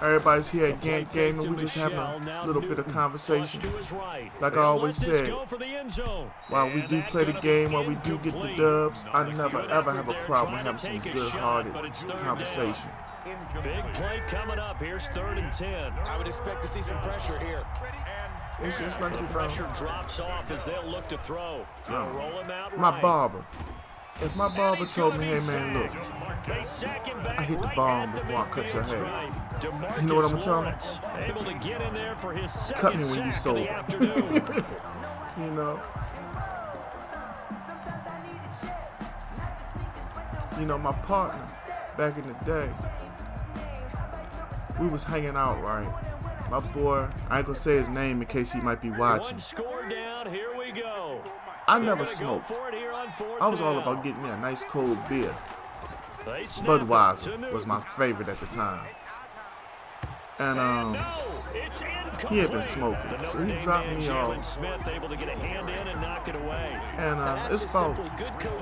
Everybody's here at Play Gank fake Gaming. to We just having Michelle, now a little bit of Newton. conversation. Flush to his right. Like I They'll always let this said, go for the end zone. while we And do that play the gonna game, be while we do get the incomplete. dubs, I never Good ever effort have a there, problem trying to having some take a shot, good-hearted but it's third down. conversation. Big play coming up. Here's 3rd and 10. I would expect to see some pressure here. It's just like The you know, pressure drops off as they'll look to throw. They'll roll him out my right. barber. If my barber He's told gonna me, be hey man, look, sacked. They sack him back I hit the right ball at the before I cut your midfield hair. stripe. You know what I'm DeMarcus telling Lawrence able to get in there for his cut me second when you sack of sold. the afternoon. You know, You know, my partner back in the day, we was hanging out, right? My boy, I ain't gonna say his name in case he might be watching. One score down, here we go. I never smoked. I was all about getting me a nice cold beer. Budweiser was my favorite at the time. And he had been smoking, so he dropped me off. And it's about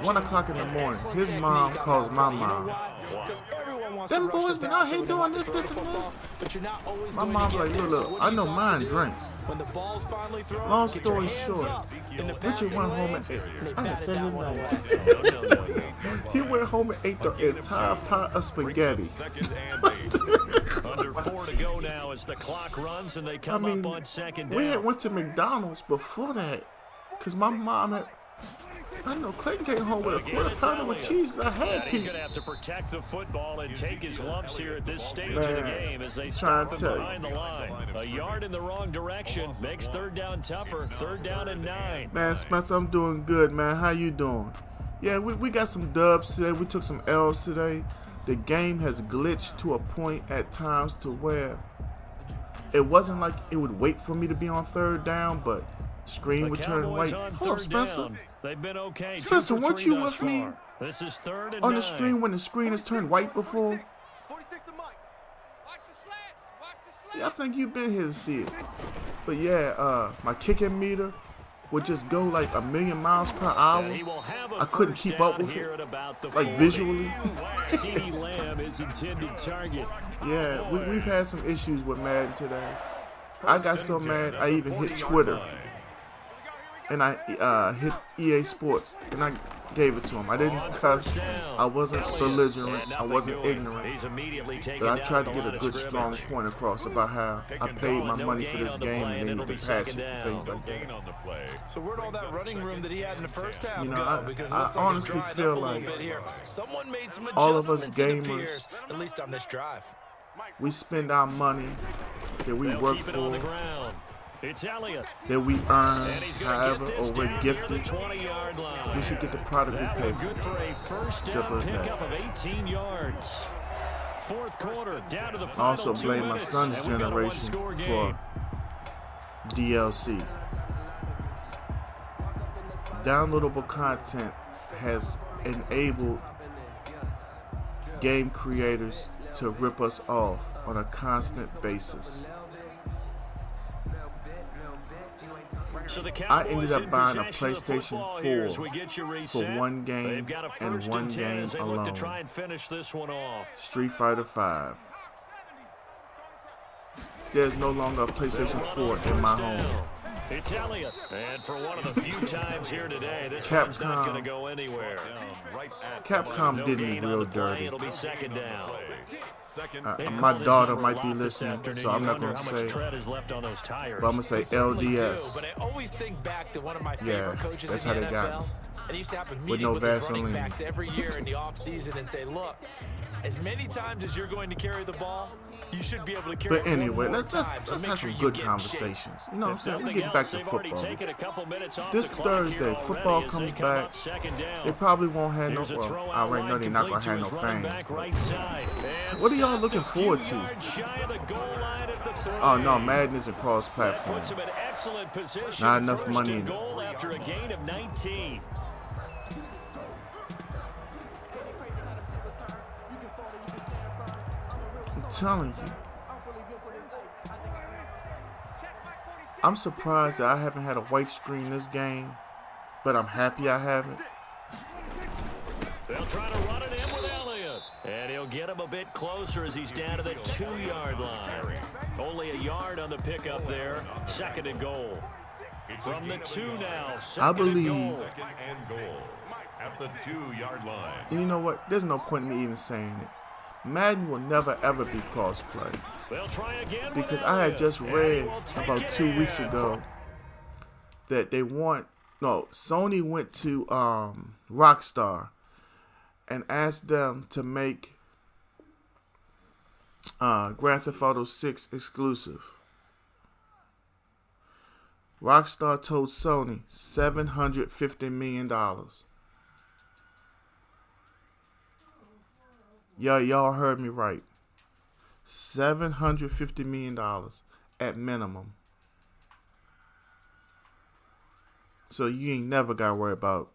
1 o'clock in the morning. His mom calls my mom. Them boys been out here doing this, and this. My mom's like, look, I know mine drinks. Long story short, Richard went home and ate. I didn't say his name. He went home and ate the entire pot of spaghetti. Under 4 to go now as the clock runs and they come up on second down. We had went to McDonald's before that, cause my mom had. I know Clayton came home with a quarter pounder with cheese because I had He's going to have to protect the football and take his lumps here at this stage of the game as they stop him behind the line. A yard in the wrong direction makes third down tougher. 3rd down and 9. Man, Spencer, I'm doing good, man. How you doing? Yeah, we got some dubs today. We took some L's today. The game has glitched to a point at times to where it wasn't like it would wait for me to be on 3rd down, but screen would turn white. Hold up, Spencer. They've been okay. Spencer, weren't you with me this is 3rd and on 9. the screen when the screen is turned white before? Yeah, I think you've been here to see it. But yeah, my kicking meter would just go like 1,000,000 miles per hour. I couldn't keep up with it, like visually. CeeDee Lamb is intended target. Yeah, we've had some issues with Madden today. I got so mad I even hit Twitter. And I hit EA Sports, and I gave it to him. I didn't cuss. I wasn't belligerent. I wasn't ignorant. But I tried to get a good, strong point across about how I paid my money for this game and they need to patch it and things like that. So where'd all that running room that he had in the first half You know, go? Because it I looks like honestly it's feel drying up a like little bit here. Someone made some all of us adjustments, it gamers, appears, at least on this drive. we spend our money that we work for, that we earn, however, or we're gifted. We should get the product we pay for. Simple as that. 4th quarter, down to the I also blame my son's generation for DLC. Downloadable content has enabled game creators to rip us off on a constant basis. I ended up buying a PlayStation 4 for one game and one game alone. Street Fighter 5. There's no longer a PlayStation 4 in my home. It's Elliott, and for one of the few times here today, this one's not going to go anywhere. Capcom did me real dirty. It'll be 2nd down. My daughter might be listening, so I'm not going to say, but I'm going to say LDS. But I always think back to one of my favorite coaches that's in how the they got NFL. me. And he used to have a With meeting no with his Vaseline. running backs every year in the offseason and say, look, as many times as you're going to carry the ball, you should be able to carry it. But anyway, one more let's time, so have make sure some you good get in conversations. shape. You know what I'm saying? We get back to football. This Thursday, football comes back. They probably won't have no. Well, I already know they're not gonna have no fans. What are y'all looking forward to? Oh no, Madden isn't cross-platform. Not enough money in it. I'm telling you. I'm surprised that I haven't had a white screen this game, but I'm happy I haven't. They'll try to run it in with Elliott, and he'll get him a bit closer as he's down to the 2-yard line. Only a yard on the pickup there. 2nd and goal. From the 2 now. I believe. Second and goal at the 2-yard line. And you know what? There's no point in me even saying it. Madden will never ever be crossplay. Because I had just read about 2 weeks ago that Sony went to Rockstar and asked them to make Grand Theft Auto 6 exclusive. Rockstar told Sony $750 million. Yeah, y'all heard me right. $750 million at minimum. So you ain't never got to worry about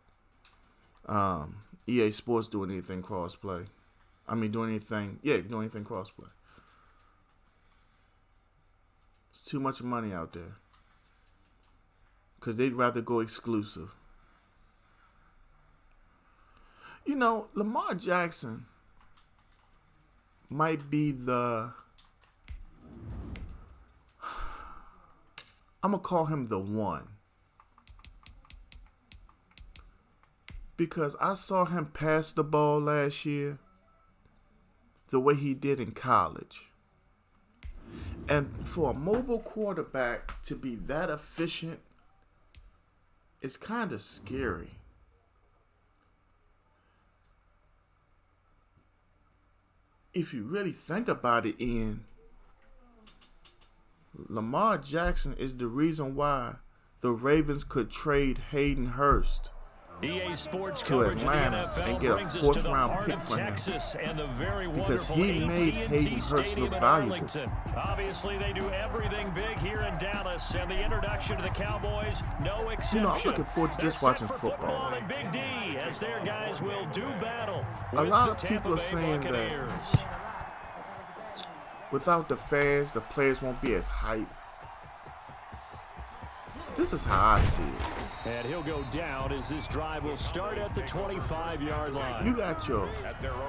EA Sports doing anything crossplay. Doing anything crossplay. It's too much money out there. Because they'd rather go exclusive. You know, Lamar Jackson might be I'm going to call him the one. Because I saw him pass the ball last year the way he did in college. And for a mobile quarterback to be that efficient, it's kind of scary. If you really think about it, Ian, Lamar Jackson is the reason why the Ravens could trade Hayden Hurst EA Sports to Atlanta and get a fourth-round pick for him because he made Hayden Hurst look valuable. Obviously, they do everything big here in Dallas, and the introduction to the Cowboys, no exception. You know, I'm looking forward to just watching football. And Big D, as their guys will do battle. A lot of people are saying that without the fans, the players won't be as hyped. This is how I see it. And he'll go down as this drive will start at the 25-yard line. You got your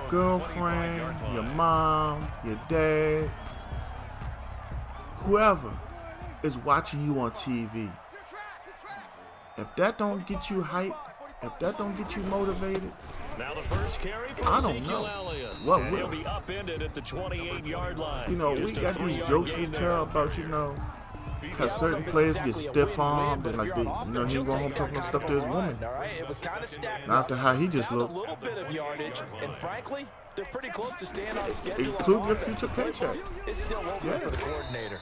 girlfriend, your mom, your dad, whoever is watching you on TV. If that don't get you hyped, if that don't get you motivated, now the first carry for I don't know what will. He'll be upended at the 28-yard line. You know, we got these jokes we tell about, how certain players get stiff-armed and like he ain't going home talking no stuff to his woman. Not after how he just looked. A little bit of yardage, and frankly, they're pretty close to staying on schedule. Including your future paycheck. It's still open for the coordinator.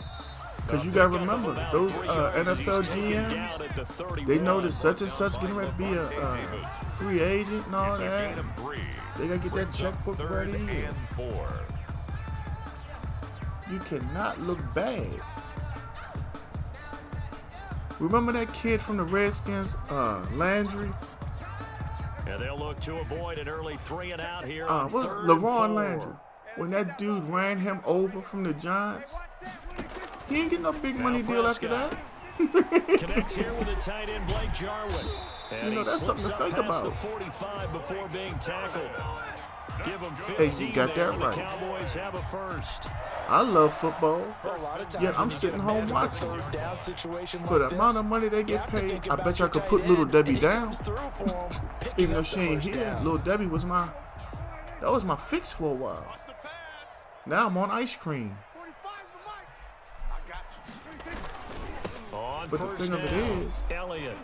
Because you got to remember, those NFL GMs, they know that such and such getting ready to be a free agent and all that. They got to get that checkbook ready. You cannot look bad. Remember that kid from the Redskins, Landry? Yeah, they'll look to avoid an early 3-and-out here. LaRon Landry. When that dude ran him over from the Giants, he ain't getting no big money deal after that. Connects here with the tight end Blake Jarwin. And that's something to think about. The 45 before being tackled. Give him 15. Hey, you got that right. The Cowboys have a first. I love football, yet I'm sitting home watching. For the amount of money they get paid, I bet you I could put Little Debbie down. Even though she ain't here, Little Debbie was my fix for a while. Now I'm on ice cream. But the thing of it is, Elliott.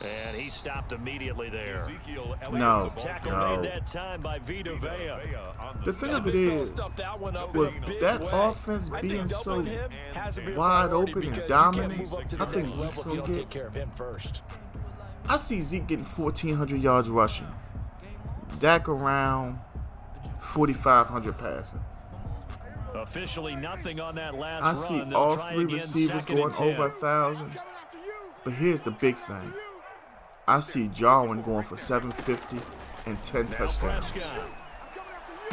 And he stopped immediately there. No. Made that time by Vita Vea. The thing of it is, with that offense being so wide open and dominant, I think Zeke's going to get. I see Zeke getting 1,400 yards rushing. Dak around 4,500 passing. Officially nothing on that last I see run. all three receivers going over 1,000. But here's the big thing. I see Jarwin going for 750 and 10 touchdowns.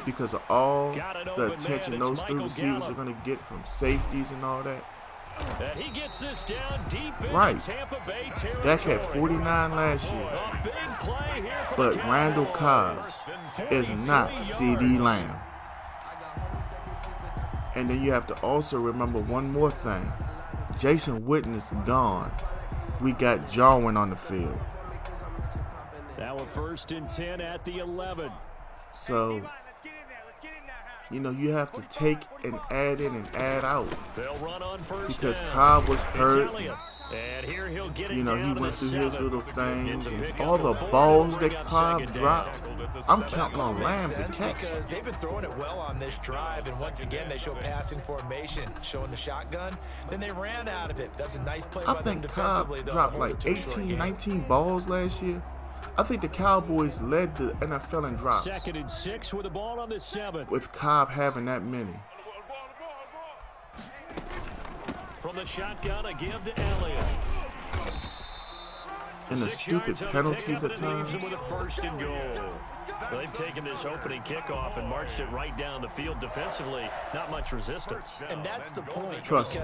Because of all the attention those three receivers are going to get from safeties and all that. And he gets this down deep right. Tampa Bay territory. Dak had 49 last year. But Randall Cobb is not CD Lamb. And then you have to also remember one more thing. Jason Witten is gone. We got Jarwin on the field. Now a 1st and 10 at the 11. So, you have to take and add in and add out. They'll run on first because down. Cobb was hurt. And here he'll get it he down went to through his little things. And pick all up the the balls bring that up Cobb second dropped, down. I'm counting on Lamb to catch. Because they've been throwing it well on this drive, and once again they show passing formation, showing the shotgun. Then they ran out of it. That's a nice play by them defensively. I think Cobb dropped like 18, 19 balls last year. I think the Cowboys led the NFL in drops. 2nd and 6 with the ball on the 7th. With Cobb having that many. From the shotgun, a give to Elliott. And the stupid penalties at times. With a 1st and goal. Well, they've taken this opening kickoff and marched it right down the field defensively. Not much resistance. And that's the point. Trust me.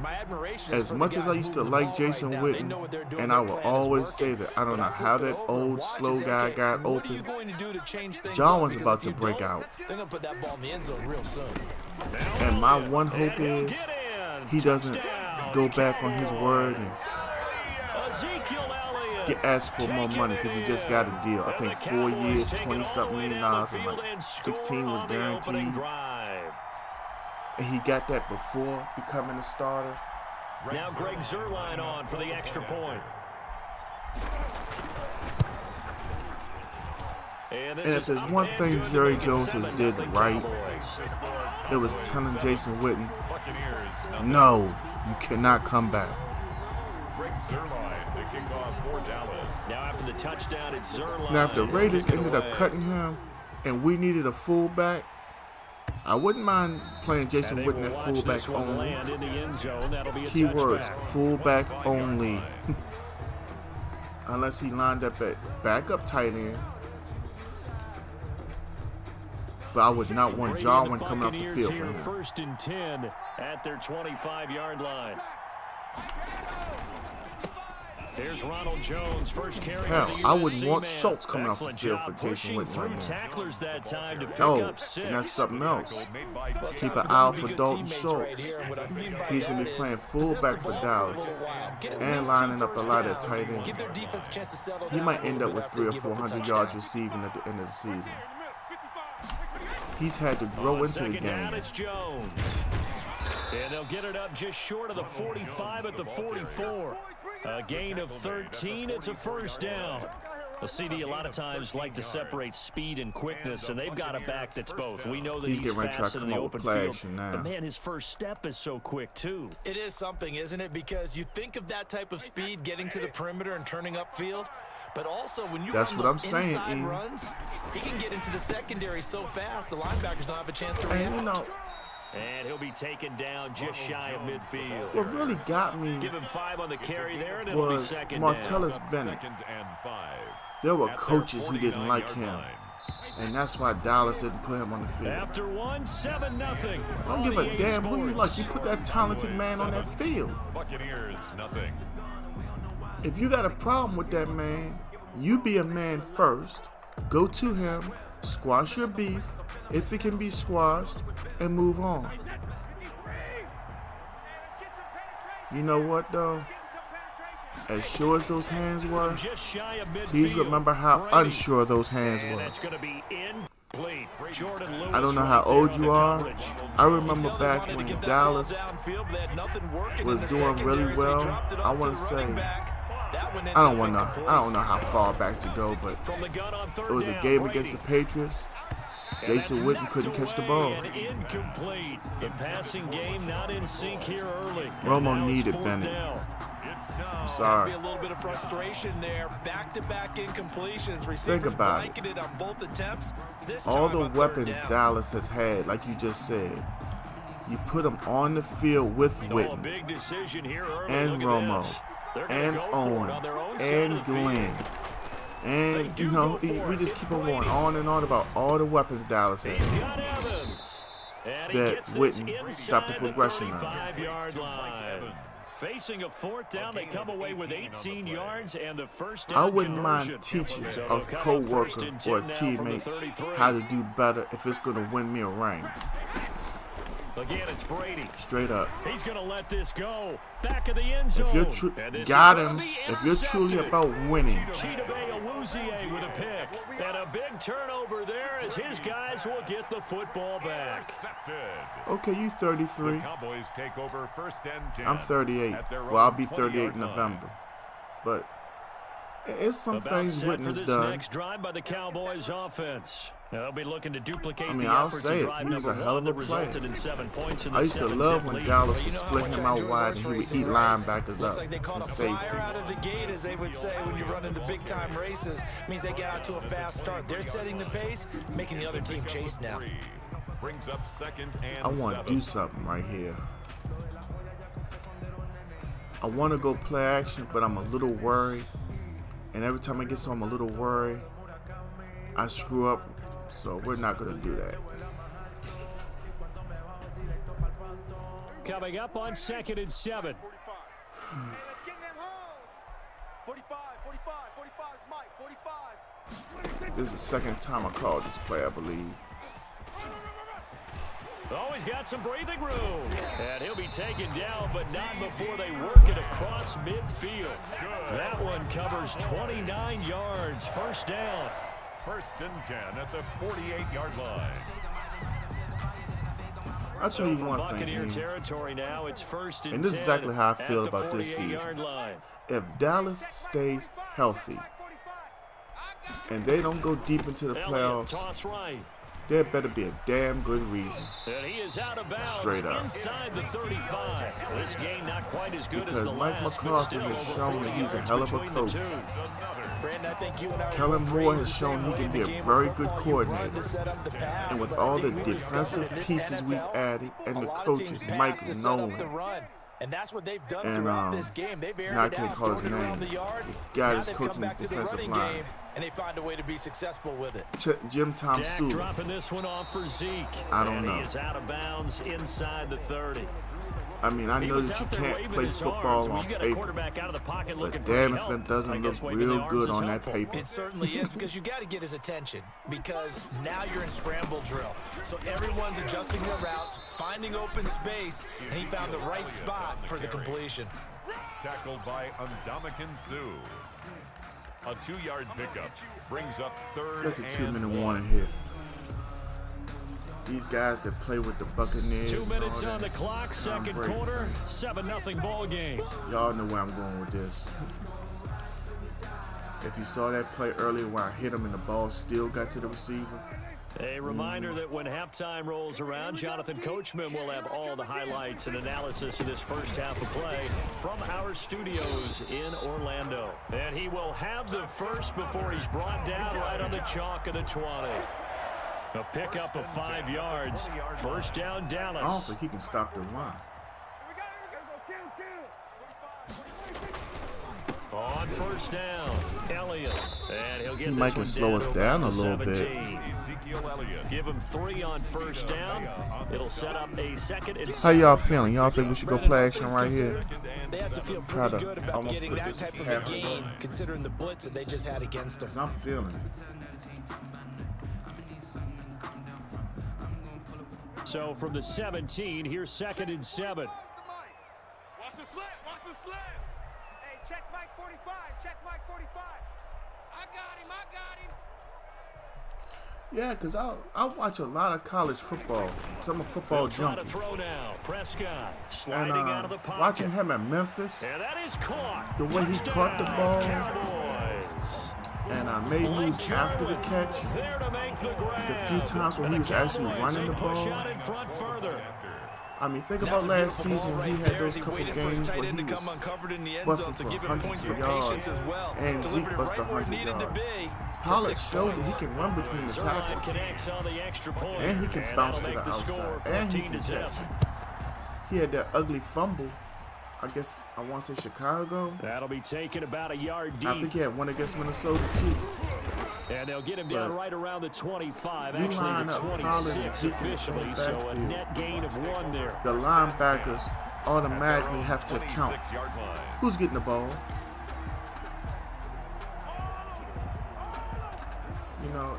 My admiration As much as I used to like Jason Witten, and I will always say that I don't know how that old slow guy got open. Jarwin's about to break out. They're going to put that ball in the end zone real soon. And my one hope is he doesn't go back on his word and get asked for more money because he just got a deal. I think 4 years, $20-something million, and like 16 was guaranteed. And he got that before becoming a starter. Now Greg Zuerlein on for the extra point. And if there's one thing Jerry Jones has did right, it was telling Jason Witten, no, you cannot come back. Now after the touchdown, it's Zuerlein. Now if the Raiders ended up cutting him and we needed a fullback, I wouldn't mind playing Jason Witten at fullback only. Keywords, fullback only. Unless he lined up at backup tight end. But I would not want Jarwin coming off the field for him. 1st and 10 at their 25-yard line. Here's Ronald Jones, first carry. Hell, I wouldn't want Schultz coming off the field for Jason Witten right now. Tacklers that time to pick Oh, up 6. and that's something else. Keep an eye out for Dalton Schultz. He's going to be playing fullback for Dallas and lining up a lot at tight end. He might end up with 300 or 400 yards receiving at the end of the season. He's had to grow into the game. It's Jones. And they'll get it up just short of the 45 at the 44. A gain of 13. It's a 1st down. The CD a lot of times like to separate speed and quickness, and they've got a back that's both. We know that he's fast in the open field, but man, his first step is so quick too. It is something, isn't it? Because you think of that type of speed getting to the perimeter and turning upfield, but also when you that's run what those I'm saying, inside runs, he can get into the secondary so fast the linebackers don't have a chance to react. And you know, and he'll be taken down just shy of midfield. what really got me Give him 5 on the carry there, and it'll be was 2nd Martellus down. Bennett. There were coaches who didn't like him, and that's why Dallas didn't put him on the field. After 7-0. I don't give a damn who you like. You put that talented man on that field. Buccaneers, nothing. If you got a problem with that man, you be a man first. Go to him, squash your beef, if it can be squashed, and move on. You know what, though? As sure as those hands were, please remember how unsure those hands were. I don't know how old you are. I remember back when Dallas was doing really well. I want to say, I don't know how far back to go, but it was a game against the Patriots. Jason Witten couldn't catch the ball. Incomplete. In passing game, not in sync here early. Romo needed Bennett. I'm sorry. A little bit of frustration there. Back-to-back incompletions. Think about it. On both attempts. All the weapons Dallas has had, like you just said, you put them on the field with Witten and Romo and Owens and Glenn. And, you know, we just keep on going on and on about all the weapons Dallas has. That Witten stopped the progression of. Facing a 4th down, they come away with 18 yards and the 1st down. I wouldn't mind teaching a co-worker or a teammate how to do better if it's going to win me a ring. Again, it's Brady. Straight up. He's going to let this go. Back of the end zone. If you're if you're truly about winning. Chidobe with a pick. And a big turnover there as his guys will get the football back. Okay, you 33. Cowboys take over 1st and 10. I'm 38. Well, I'll be 38 in November. But It's some About things set for Witten's this done. next drive by the Cowboys offense. Now, they'll be looking to duplicate I mean, the I'll efforts say of it. drive He was number a hell one of that a player. resulted in 7 points in the I used to 7-zip love when lead. Dallas Well, would you know how split much him I out enjoy wide horse and he would racing, eat right? linebackers Looks up like they caught and a safety. flyer out of the gate, as they would say when you're running the big-time races. Means they get out to a fast start. They're setting the pace, making the other team chase now. Brings up 2nd and I want 7. to do something right here. I want to go play action, but I'm a little worried. And every time I get so I'm a little worried, I screw up. So we're not going to do that. Coming up on 2nd and 7. Hey, let's get in them holes. 45, 45, 45, Mike, 45. This is the second time I called this play, I believe. Oh, he's got some breathing room. And he'll be taken down, but not before they work it across midfield. That one covers 29 yards. First down. 1st and 10 at the 48-yard line. I'll tell you From one thing, Buccaneer Ian. territory now, it's 1st and 10. And this is exactly how I feel at the about this season. 48-yard line. If Dallas stays healthy and they don't go deep into the Elliott, playoffs, toss right. there better be a damn good reason. And he is out of bounds Straight up. inside the 35. This game not quite as good as Because the Mike last, but McCarthy still has over shown 40 that he's a yards hell of a between the coach. two. Brandon, I think you and I Kellen were Moore raised has the shown same he way can in be the a game very of good football. You run coordinator. to set up the pass, And with but I all the think we've discovered defensive in this pieces we've NFL, added and a the lot of coaches, teams pass Mike to set up the Nolan, run. And that's what they've done and throughout this game. They've aired now I it can't out, call his throwing it around name. the yard. The guy Now that's they've come coaching back to the defensive running line. game, and they find a way to be successful with it. Jim Tom Dak Sula. dropping this one off for Zeke. I don't and know. he is out of bounds inside the 30. I mean, I He know was that you out there can't waving play his arms. football When on you got a paper, quarterback out of the pocket looking but for damn if help, it doesn't I look guess waving the real arms good is on that helpful. paper. It certainly is, because you got to get his attention, because now you're in scramble drill. So everyone's adjusting their routes, finding open space, and he found the right spot for the completion. Tackled by Ndamukong Suh. A 2-yard pickup brings up 3rd That's a and 2-minute 1. warning here. These guys that play with the Buccaneers. 2 minutes and all on the that, clock, Tom second Brady quarter, fan. 7-0 ball game. Y'all know where I'm going with this. If you saw that play earlier where I hit him and the ball still got to the receiver, A reminder that when halftime rolls around, Jonathan Coachman will have all the highlights and analysis of this first half of play from our studios in Orlando. And he will have the first before he's brought down right on the chalk of the 20. A pickup of 5 yards. First down, I don't Dallas. think he can stop the run. On first down, Elliott. And he'll get He this might one can slow down us to down about a the little bit. 17. Ezekiel Elliott. Give him 3 on first down. It'll set up a 2nd and How 7. y'all feeling? Y'all think we should go play action right here? They have to feel Try pretty to good about almost getting put that this type of half a a gain, goal. considering the blitz that they just had against them. Because I'm feeling it. So from the 17, here's 2nd and 7. Watch the slip, watch the slip. Hey, check Mike 45, check Mike 45. I got him, I got him. Yeah, because I watch a lot of college football. Because I'm a football Trying to junkie. throw now. Prescott And sliding out of the pocket. watching him at Memphis, And that is caught. the way he caught the Touchdown, ball. Cowboys. and made moves after the catch. There to make the grab. The few times when And he the was actually Cowboys, running they the push ball. out in front further. I mean, think That's about a last beautiful season. ball He right had there, those and he couple waited for his games tight where end he to come was uncovered in the end zone busting to for give him hundreds points of for yards, patience as well. and Delivered Zeke it busted right where it 100 needed to yards. be. for Pollard 6 showed that points. he can run between the Zerline tackles, connects on the extra point. and he can bounce to that'll the make score outside, and he 14 can to zip. catch. He had that ugly fumble. I guess I want to say Chicago. That'll be taken about a yard I deep. think he had one against Minnesota too. And they'll get him down But right around the 25, you actually line the up Pollard and 26 Zeke in the officially, same so a backfield. net gain of 1 there. The linebackers automatically have to count 26-yard line. who's getting the ball. You know,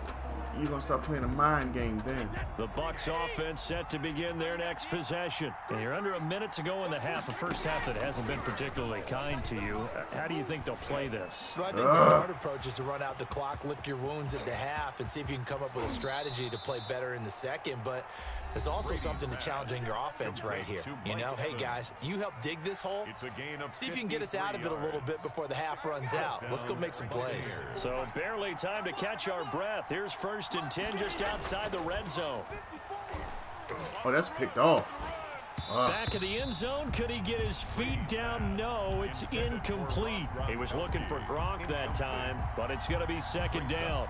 you're going to start playing a mind game then. The Bucs offense set to begin their next possession. And you're under a minute to go in the half, a first half that hasn't been particularly kind to you. How do you think they'll play this? Well, I think the smart approach is to run out the clock, lick your wounds at the half, and see if you can come up with a strategy to play better in the second. But There's also something to challenging your offense right here. You know, hey, guys, you help dig this hole. See if you can get us out of it a little bit before the half runs out. Let's go make some plays. So barely time to catch our breath. Here's 1st and 10 just outside the red zone. Oh, that's picked off. Back of the end zone. Could he get his feet down? No, it's incomplete. He was looking for Gronk that time, but it's going to be 2nd down.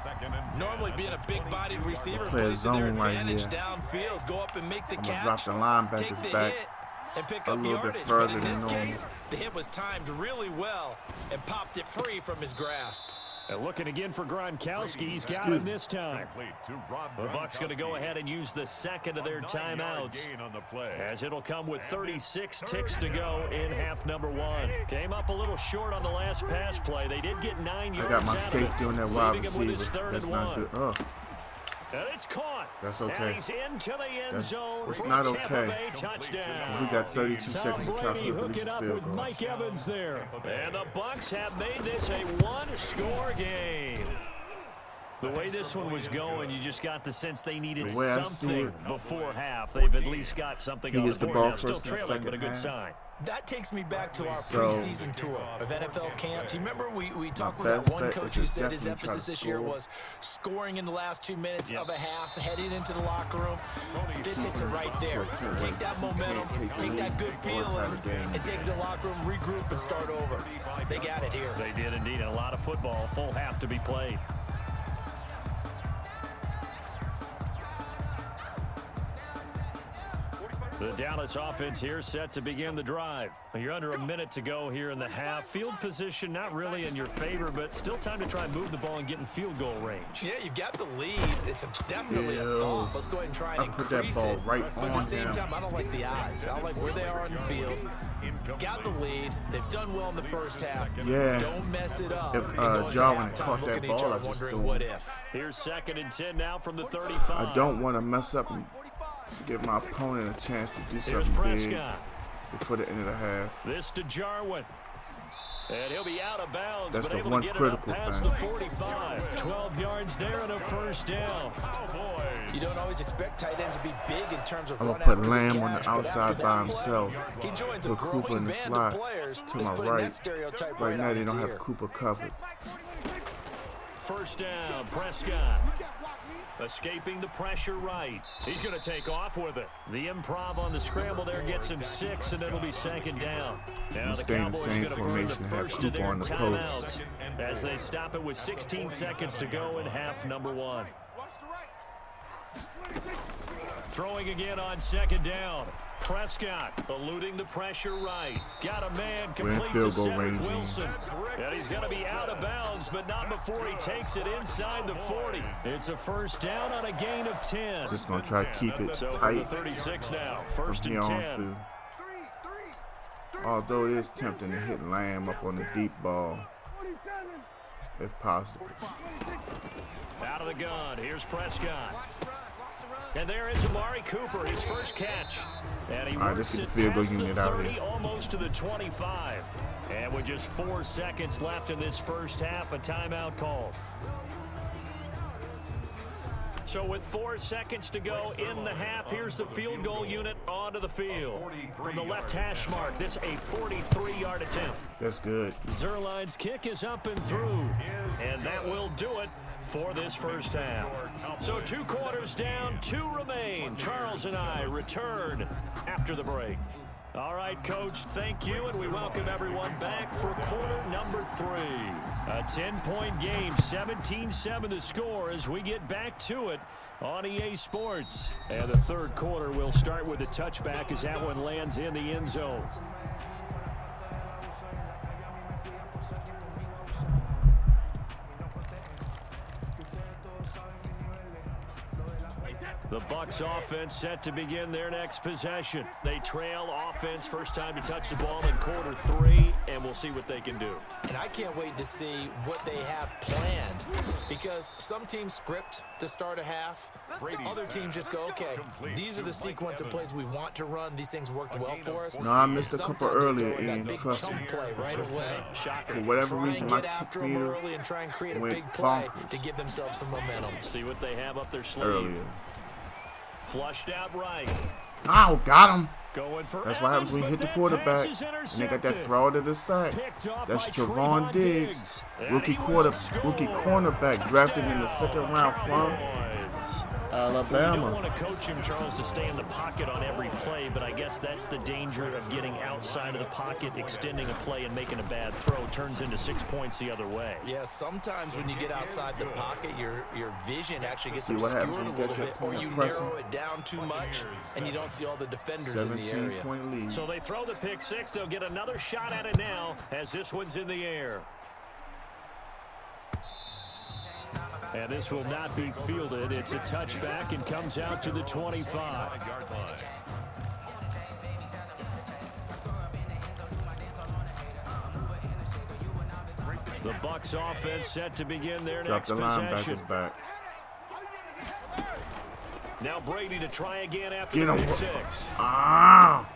Normally being a big-bodied receiver Play a plays to their zone right advantage here. downfield. Go up and make the I'm gonna catch. drop the linebackers take the back hit and pick a up little bit yardage. further But in than this normal. case, the hit was timed really well and popped it free from his grasp. And looking again for Gronkowski. He's got him this time. The Bucs going to go ahead and use the 2nd of their timeouts, as it'll come with 36 ticks to go in half number 1. Came up a little short on the last pass play. They did get 9 yards. I got my out of safety it, on that wide leaving him with his receiver. 3rd That's and not 1. good. And it's caught. That's okay. And he's into the end zone it's for not a Tampa okay. Bay touchdown. We got 32 Tom seconds to try to Brady put at least hooking a up field with goal. Mike Evans there. And the Bucs have made this a one-score game. The way this one was going, you just got the sense they needed The way I see something it, before half. They've at least got something he on gets the the board ball now. Still first in the trailing, but a second good half. sign. That takes me back to our So, preseason tour of NFL camps. You remember we talked with best that one bet coach is who to said his definitely try to emphasis this year score. was scoring in the last 2 minutes of a half, heading into the locker room. This hits it right there. Take that momentum, take that good feeling, and take it to the locker room, regroup, and start over. They got it here. They did indeed, and a lot of football, full half to be played. The Dallas offense here set to begin the drive. You're under a minute to go here in the half. Field position not really in your favor, but still time to try and move the ball and get in field goal range. Yeah, you've got the lead. It's definitely a thought. Let's go ahead and try and put that increase ball it. right But at the on same him. time, I don't like the odds. I don't like where they are on the field. Got the lead. They've done well in the first half. Yeah. Don't mess it up. If, and go into Jarwin halftime caught that looking at each ball, other I just wondering threw what him. if. Here's 2nd and 10 now from the 35. I don't want to mess up and give my opponent a chance to do Here's something big Prescott. before the end of the half. This to Jarwin. And he'll be out of bounds, That's but the able one to get critical it up past thing. the 45. 12 yards there and a 1st down. You don't always expect tight ends to be big in terms of I'm run gonna put after Lamb the on the catch, but outside after by that play, himself. he joins a Put Cooper growing in the band slot of players to that's my putting right. that stereotype Right right now on they its don't have ear. Cooper covered. 1st down, Prescott. Escaping the pressure right. He's going to take off with it. The improv on the scramble there gets him 6, and it'll be 2nd down. Now the stay in the Cowboys same going to burn the formation and have 1st of Cooper their on the post. timeouts as they stop it with 16 seconds to go in half number 1. Throwing again on 2nd down. Prescott eluding the pressure right. Got a man We're in complete to field goal Cedric range. Wilson. And he's going to be out of bounds, but not before he takes it inside the 40. It's a 1st down on a gain of 10. Just gonna try to keep it So from the tight 36 now, from 1st here and on 10. through. Although it is tempting to hit Lamb up on the deep ball, if possible. Out of the gun, here's Prescott. And there is Amari Cooper, his first catch. And he All right, works let's get it the field goal past the unit out 30, here. almost to the 25. And with just 4 seconds left in this first half, a timeout called. So with 4 seconds to go in the half, here's the field goal unit onto the field. From the left hash mark, this a 43-yard attempt. That's good. Zerline's kick is up and through, and that will do it for this first half. So 2 quarters down, 2 remain. Charles and I return after the break. All right, Coach, thank you, and we welcome everyone back for quarter number 3. A 10-point game, 17-7 the score as we get back to it on EA Sports. And the 3rd quarter will start with a touchback as that one lands in the end zone. The Bucs offense set to begin their next possession. They trail offense, first time to touch the ball in quarter 3, and we'll see what they can do. And I can't wait to see what they have planned, because some teams script to start a half. Other teams just go, okay, these are the sequence of plays we want to run. These things worked well for us. No, I missed a couple Sometimes they earlier, throw in Ian. that big Trust chunk me. play right away. Shocker. For whatever Try reason, and my get kick after them meter early and try and create a went big play bonkers to give themselves some momentum. See what they have up their sleeve. earlier. Flushed out right. Oh, got him. Going for That's what happens when you hit the quarterback. And they got that throw to the side. That's Trevon Diggs, rookie cornerback, drafted in the second round from Alabama. You don't want to coach him, Charles, to stay in the pocket on every play, but I guess that's the danger of getting outside of the pocket, extending a play, and making a bad throw. Turns into 6 points the other way. Yeah, sometimes when you get outside the pocket, your vision actually gets obscured a happens when you little get your bit, or you pressing. narrow it down too much, and you don't see all the defenders in the area. 17-point lead. So they throw the pick six. They'll get another shot at it now as this one's in the air. And this will not be fielded. It's a touchback and comes out to the 25-yard line. The Bucs offense set to begin their Drop next the possession. linebacker's back. Now Brady to try again after Get the him. pick six. Ah!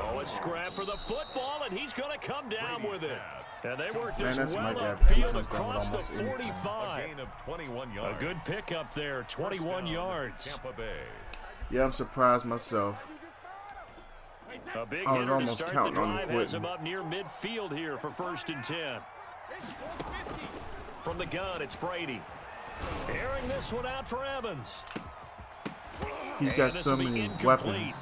Oh, a scrap for the football, and he's going to come down with it. And they work this that's well my guy. He upfield comes down with across the almost anything. 45. A gain of 21 yards. A good pickup there, 21 yards. Tampa Bay. Yeah, I'm surprised myself. A big I was hitter to almost start the counting on him drive has quitting. him up near midfield here for 1st and 10. From the gun, it's Brady. Airing this one out for Evans. He's got And this so will be many incomplete. weapons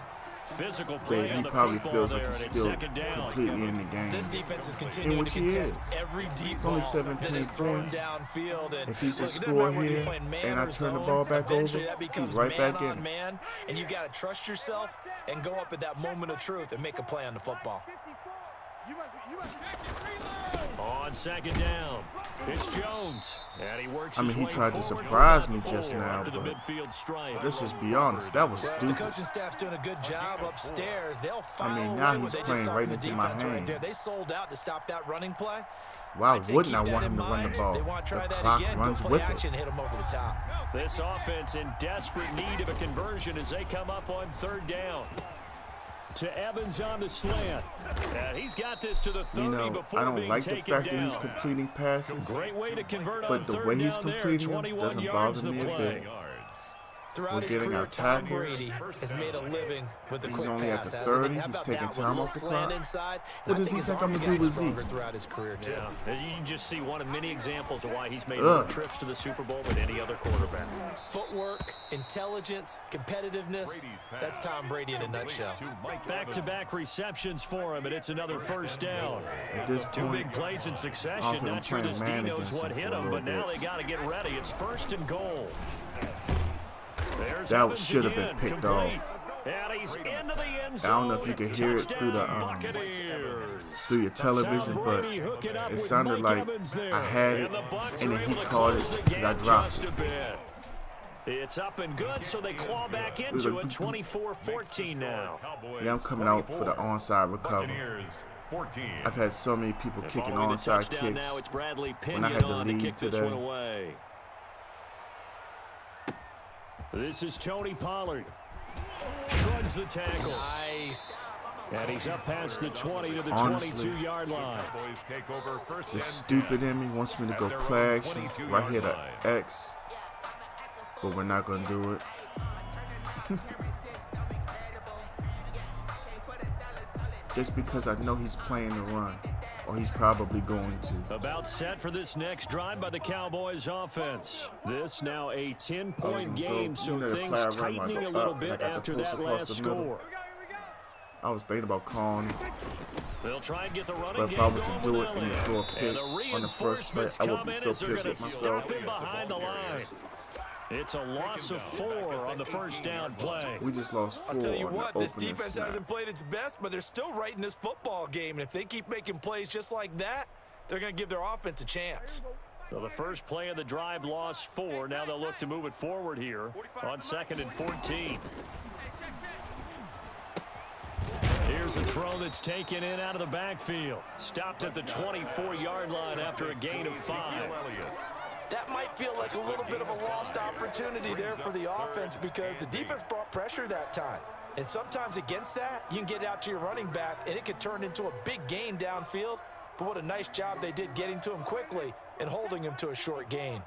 Physical play that on he the probably football feels like there, he's and it's still 2nd down. completely in the game. This defense is In continuing which to he contest is. every deep It's only ball 17 that is thrown points. downfield. And If he's a look, it doesn't score matter whether you're here playing man and I or turn the zone, ball back eventually over, that he's becomes right man back on in. man, and you got to trust yourself and go up at that moment of truth and make a play on the football. On 2nd down, it's Jones, and he works I mean, his he way tried to forward surprise for me about just 4 now, after the but midfield stripe. let's just be honest, that was Well, the stupid. coaching staff's doing a good job upstairs. They'll follow now away he's what they just playing saw right from the into my defense right there. hands. They sold out to stop that running play. Why I'd say wouldn't I keep want that him in to run the mind. ball? They want to try The that clock again. Go runs play with action, it. hit them over the top. This offense in desperate need of a conversion as they come up on 3rd down. To Evans on the slant. And he's got this to the 30 You know, before I don't being like the taken fact down. that he's completing passes, Great way to convert on but the 3rd way he's down there. completing them 21 doesn't yards bother the me a play. bit. Throughout We're his getting career, our Tom tackles. Brady has made a living with the He's quick only at pass. the hasn't he? 30. How He's about taking that? With time a off the little slant clock. inside. What And does I he his think I'm arms gonna do gotten with Zeke? stronger throughout his career too. Yeah, and you can just see one of many examples of why he's made Ugh. more trips to the Super Bowl than any other quarterback. Footwork, intelligence, competitiveness. That's Tom Brady in a nutshell. Back-to-back receptions for him, and it's another 1st down. At this 2 point, big plays in I don't succession. think I'm Not sure playing this D man knows against what him hit for a him, but little now bit. they got to get ready. It's 1st and goal. There's That Evans should have been again, picked complete. off. And he's into the end zone. I don't know if you can hear it through the Buccaneers. through your television, Tom but Brady hooking up it with sounded Mike like Evans there. I had it, And the Bucs and are then he able to caught it close the because I gap dropped just it. a bit. It's up and good, so they claw back was into like it, 24-14 now. Yeah, I'm coming out for the onside recovery. Buccaneers 14. I've had so many people And kicking following the onside touchdown kicks. now, it's Bradley when I had Pinion the on to lead kick this today. one away. This is Tony Pollard. Shrugs the tackle. Nice. And he's up past the 20 to the Honestly, 22-yard line. Cowboys take over 1st The and stupid 10. in me wants me to At go their play own action 22-yard right here line. to X, but we're not going to do it. Just because I know he's playing the run, or he's probably going to. About set for this next drive by the Cowboys offense. This now a 10-point game, so things tightening a little bit after that last score. I was thinking about calling it, They'll try and get the running but game if I was to going do with it and Elliott. throw a pick And the on the first play, reinforcements I would come be in so as they're pissed going with to myself. stop him behind the line. It's a loss of 4 on the 1st down play. We just lost 4 I'll tell you on what, the this opening defense snap. hasn't played its best, but they're still right in this football game. And if they keep making plays just like that, they're going to give their offense a chance. So the first play of the drive lost 4. Now they'll look to move it forward here on 2nd and 14. Here's a throw that's taken in out of the backfield. Stopped at the 24-yard line after a gain of 5. That might feel like a little bit of a lost opportunity there for the offense because the defense brought pressure that time. And sometimes against that, you can get out to your running back, and it could turn into a big gain downfield. But what a nice job they did getting to him quickly and holding him to a short gain.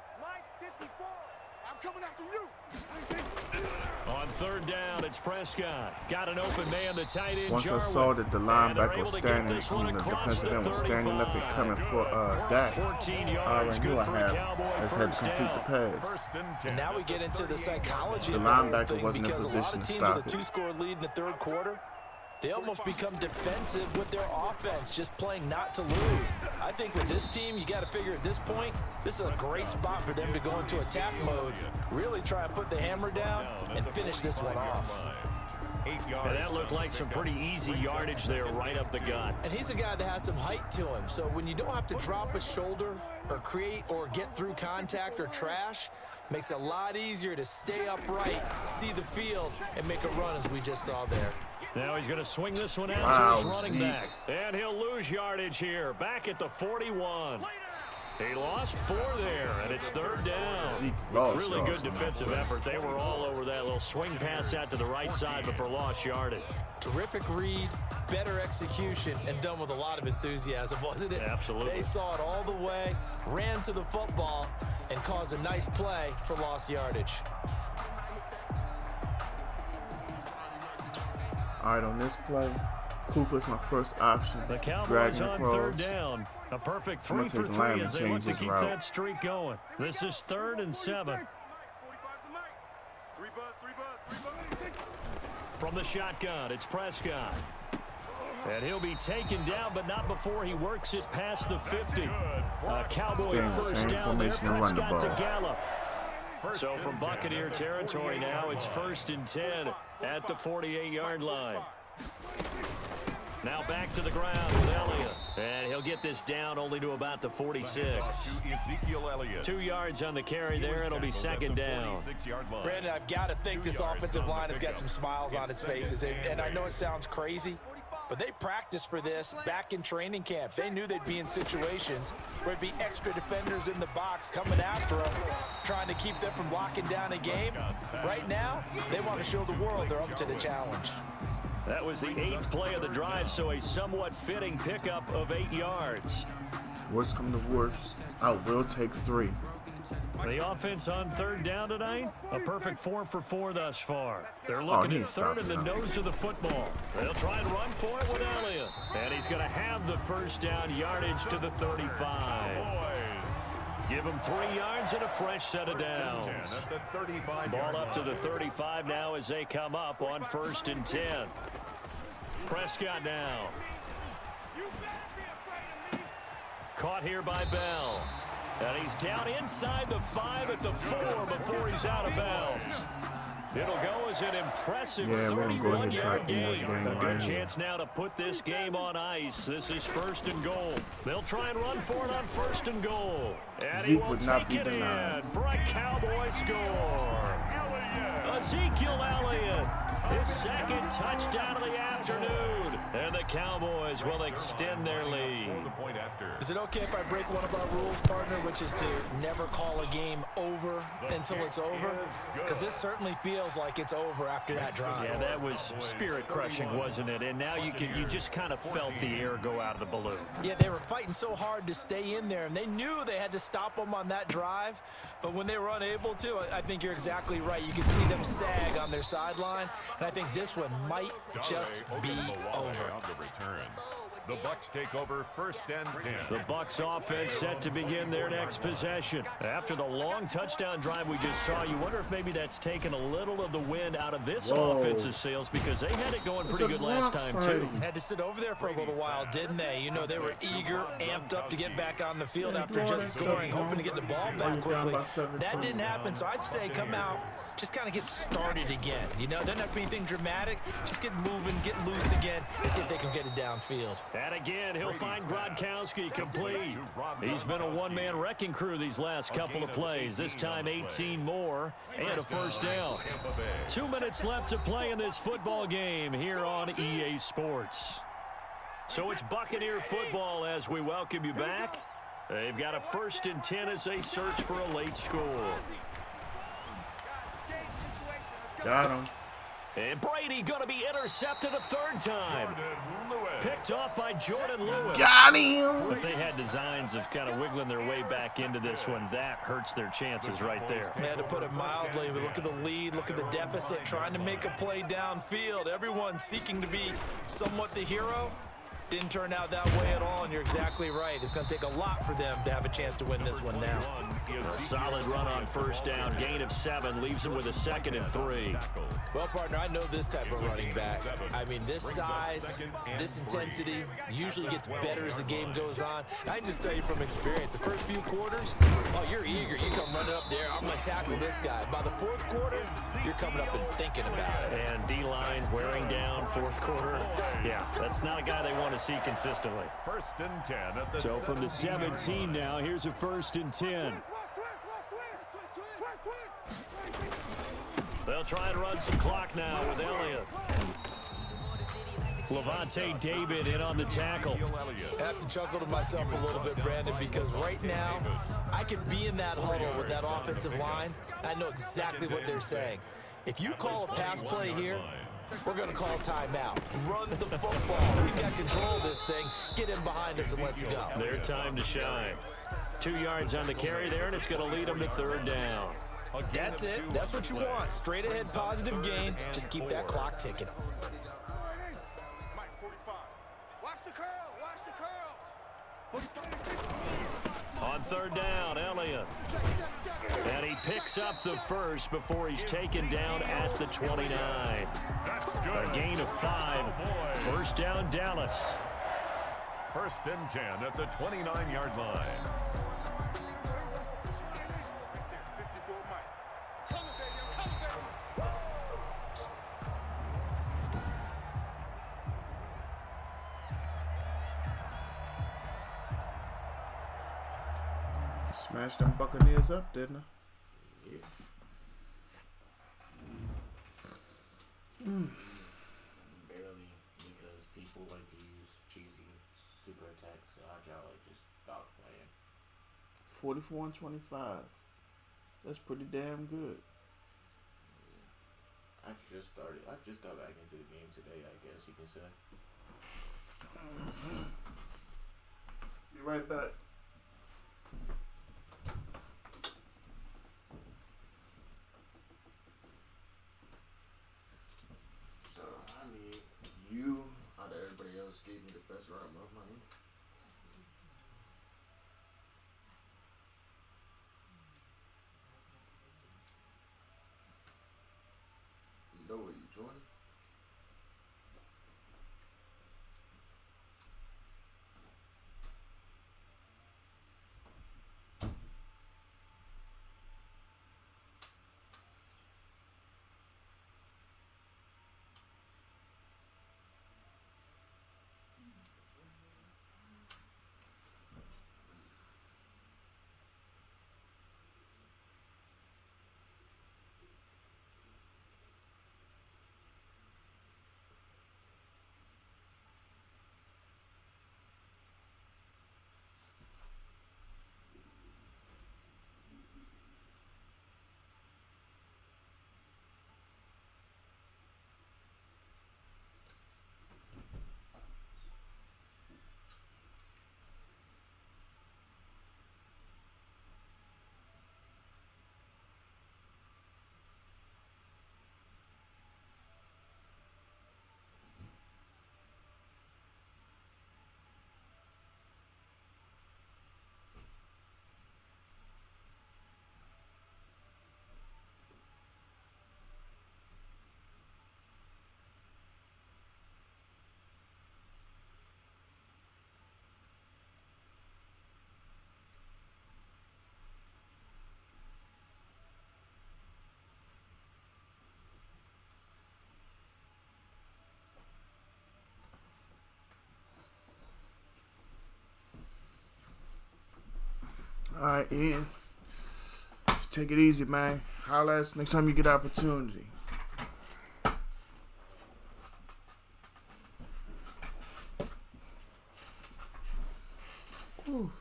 I'm coming after you. On third down. It's Prescott. Got an open man, the tight end, Once I Jarwin. saw that the linebacker was And they're able to standing, get this one the across defensive end was the standing up and 35. coming for Dak, 14 I yards, already knew good I for a had Cowboy had to first complete down. the pass. First and 10. And now we get into the psychology The of the whole linebacker thing, wasn't in because a lot position of to teams stop with a it. two-score lead in the third quarter, they almost become defensive with their offense, just playing not to lose. I think with this team, you got to figure at this point, this is a great spot for them to go into attack mode, really try and put the hammer down and finish this one off. 8 yards. And that looked like some pretty easy yardage there right up the gut. And he's a guy that has some height to him, so when you don't have to drop a shoulder or create or get through contact or trash, makes it a lot easier to stay upright, see the field, and make a run as we just saw there. Now he's going to swing this one out Wow, to his running Zeke. back. And he'll lose yardage here, back at the 41. He lost 4 there, and it's third down. Zeke lost Really yards good on that defensive play. effort. They were all over that little swing pass out to the right side before lost yardage. Terrific read, better execution, and done with a lot of enthusiasm, wasn't it? Absolutely. They saw it all the way, ran to the football, and caused a nice play for lost yardage. All right, on this play, Cooper's my first option. The Cowboys Dragging on across. third down. A perfect I'm 3 gonna for take 3 Lamb as and they look change to his keep route. that streak going. This is 3rd and 7. 3 buzz. From the shotgun, it's Prescott. And he'll be taken down, but not before he works it past the 50. Cowboy Stay in the first same down there. formation and run the Prescott to ball. Gallup. So from Buccaneer territory now, it's 1st and 10 at the 48-yard line. Now back to the ground with Elliott. And he'll get this down only to about the 46. To Ezekiel Elliott. 2 yards on the carry there. It'll be second down. Brandon, I've got to think this offensive line has got some smiles on its faces. And I know it sounds crazy, but they practiced for this back in training camp. They knew they'd be in situations where it'd be extra defenders in the box coming after them, trying to keep them from locking down a game. Right now, they want to show the world they're up to the challenge. That was the 8th play of the drive, so a somewhat fitting pickup of 8 yards. Worst come to worst, I will take 3. The offense on third down tonight, a perfect 4 for 4 thus far. They're Oh, looking he at ain't third in the stopping nose of the football. They'll try and run for it with Elliott. And he's going to have the first down yardage to the 35. Give him 3 yards and a fresh set of downs. Ball up to the 35 now as they come up on 1st and 10. Prescott now. Caught here by Bell. And he's down inside the 5 at the 4 before he's out of bounds. It'll go as an impressive Yeah, we're gonna go ahead and try 31-yard to end this gain. game A right good here. chance now to put this game on ice. This is 1st and goal. They'll try and run for it on 1st and goal. And he Zeke will would not take be it denied. in for a Cowboy score. Ezekiel Elliott, his 2nd touchdown of the afternoon. And the Cowboys will extend their lead. Is it okay if I break one of our rules, partner, which is to never call a game over until it's over? Because this certainly feels like it's over after that drive. Yeah, that was spirit-crushing, wasn't it? And now you just kind of felt the air go out of the balloon. Yeah, they were fighting so hard to stay in there, and they knew they had to stop them on that drive. But when they were unable to, I think you're exactly right. You could see them sag on their sideline, and I think this one might just be over. The Bucks take over 1st and 10. The Bucks offense set to begin their next possession. After the long touchdown drive we just saw, you wonder if maybe that's taken a little of the wind out of this offensive sails, because they had it going pretty good last time too. Had to sit over there for a little while, didn't they? You know, they were eager, amped up to get back on the field after just scoring, hoping to get the ball back quickly. That didn't happen, so I'd say come out, just kind of get started again. You know, doesn't have to be anything dramatic. Just get moving, get loose again, and see if they can get it downfield. And again, he'll find Gronkowski complete. He's been a one-man wrecking crew these last couple of plays. This time 18 more and a first down. 2 minutes left to play in this football game here on EA Sports. So it's Buccaneer football as we welcome you back. They've got a 1st and 10 as they search for a late score. Got him. And Brady going to be intercepted a 3rd time. picked off by Jordan Lewis. Got him. If they had designs of kind of wiggling their way back into this one, that hurts their chances right there. Yeah, to put it mildly, look at the lead, look at the deficit, trying to make a play downfield. Everyone seeking to be somewhat the hero. Didn't turn out that way at all, and you're exactly right. It's going to take a lot for them to have a chance to win this one now. A solid run on first down, gain of 7, leaves them with a 2nd and 3. Well, partner, I know this type of running back. I mean, this size, this intensity usually gets better as the game goes on. I can just tell you from experience, the first few quarters, oh, you're eager. You come running up there, I'm going to tackle this guy. By the 4th quarter, you're coming up and thinking about it. And D-line wearing down 4th quarter. Yeah, that's not a guy they want to see consistently. 1st and 10 at the So from the 17 now, here's a 1st and 10. They'll try and run some clock now with Elliott. Levante David in on the tackle. I have to chuckle to myself a little bit, Brandon, because right now I could be in that huddle with that offensive line. I know exactly what they're saying. If you call a pass play here, we're going to call timeout. Run the football. We've got control of this thing. Get in behind us and let's go. Their time to shine. 2 yards on the carry there, and it's going to lead them to 3rd down. That's it. That's what you want. Straight ahead, positive gain. Just keep that clock ticking. Mike 45. Watch the curl. Watch the curls. On 3rd down, Elliott. And he picks up the first before he's taken down at the 29. A gain of 5. 1st down, Dallas. 1st and 10 at the 29-yard line. 54 Mike. Come on, baby. Come on, baby. Smashed them Buccaneers up, didn't I? Barely, because people like to use cheesy super attacks, so I try like just dog playing. 44 and 25. That's pretty damn good. I just got back into the game today, I guess you can say. Be right back. So I mean, you out of everybody else gave me the best run of my money. You know what you joined? All right, Ian. Take it easy, man. Holla at us next time you get opportunity. Whew.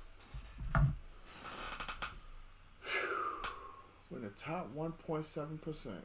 We're in the top 1.7%.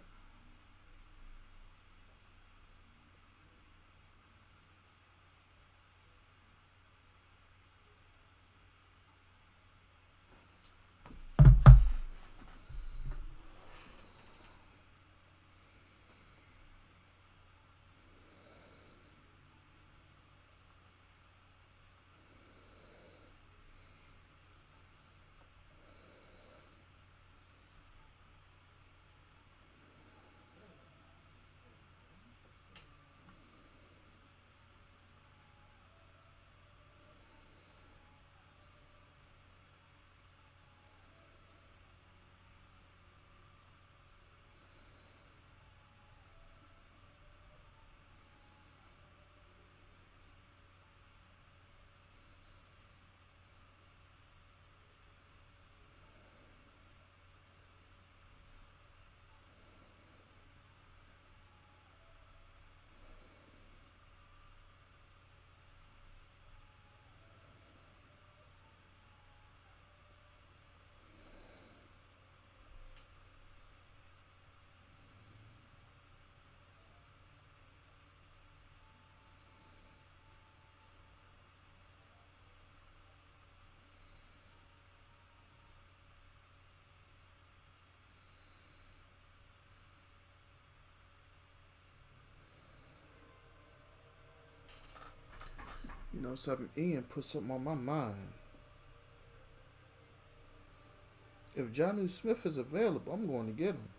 You know something? Ian put something on my mind. If Jonnu Smith is available, I'm going to get him.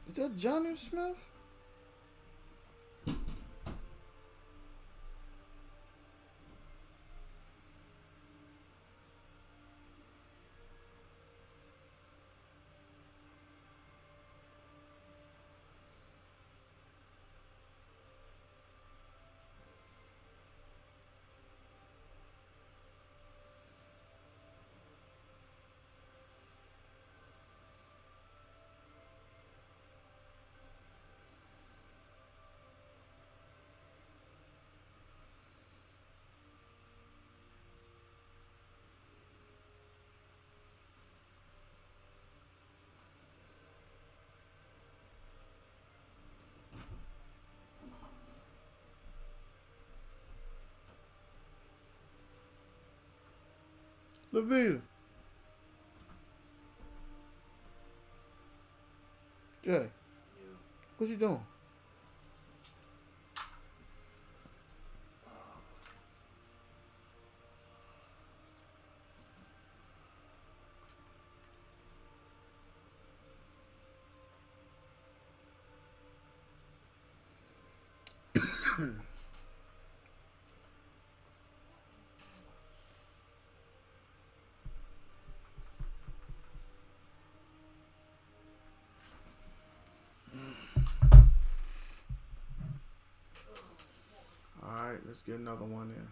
Is that Jonnu Smith? Levita. Jay. What you doing? Alright, let's get another one in.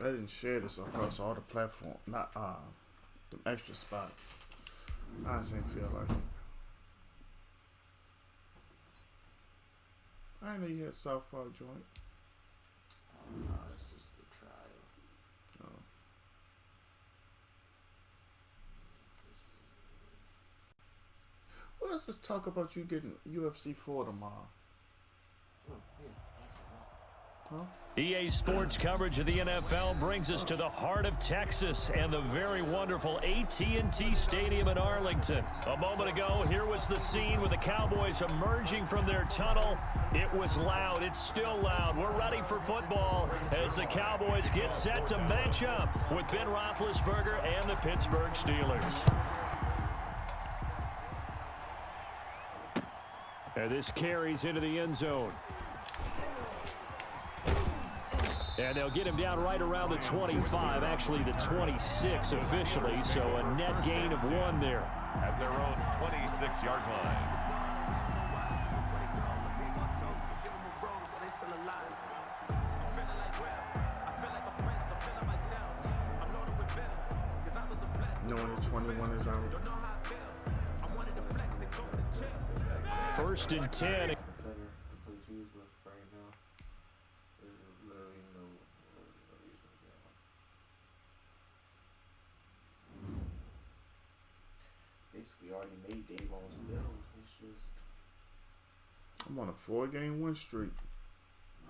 I didn't share this across all the platforms, not the extra spots. I just didn't feel like it. I didn't know you had Southpaw joint. It's just a trial. Oh. Well, let's just talk about you getting UFC 4 tomorrow. Oh, yeah, that's all. Huh? EA Sports coverage of the NFL brings us to the heart of Texas and the very wonderful AT&T Stadium in Arlington. A moment ago, here was the scene with the Cowboys emerging from their tunnel. It was loud. It's still loud. We're ready for football as the Cowboys get set to match up with Ben Roethlisberger and the Pittsburgh Steelers. And this carries into the end zone. And they'll get him down right around the 25, actually the 26 officially, so a net gain of 1 there. At their own 26-yard line. Knowing the 21 is out. 1st and 10. Basically already made Davon's build. It's just I'm on a 4-game win streak.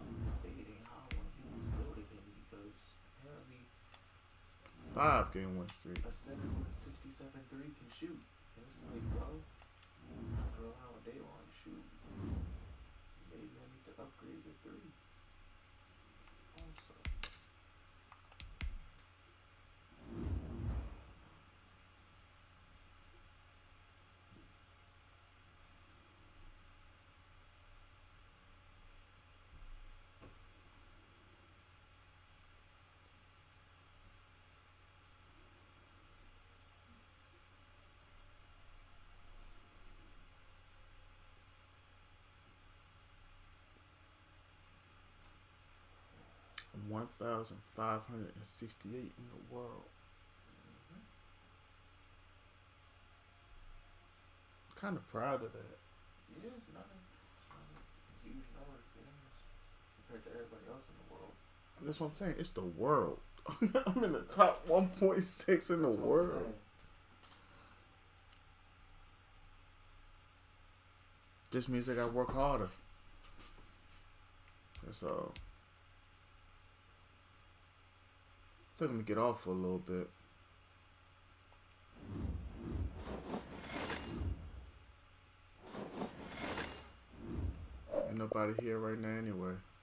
I'm debating how I want to beat this build again because apparently 5-game win streak. a center with a 67-3 can shoot. And it's like, well, after allowing Davon to shoot, maybe I need to upgrade the 3. Also, 1,568 in the world. Kind of proud of that. Yeah, it's not a huge number of games compared to everybody else in the world. That's what I'm saying. It's the world. I'm in the top 1.6 in the world. Just means I gotta work harder. That's all. I think I'm gonna get off for a little bit. Ain't nobody here right now anyway.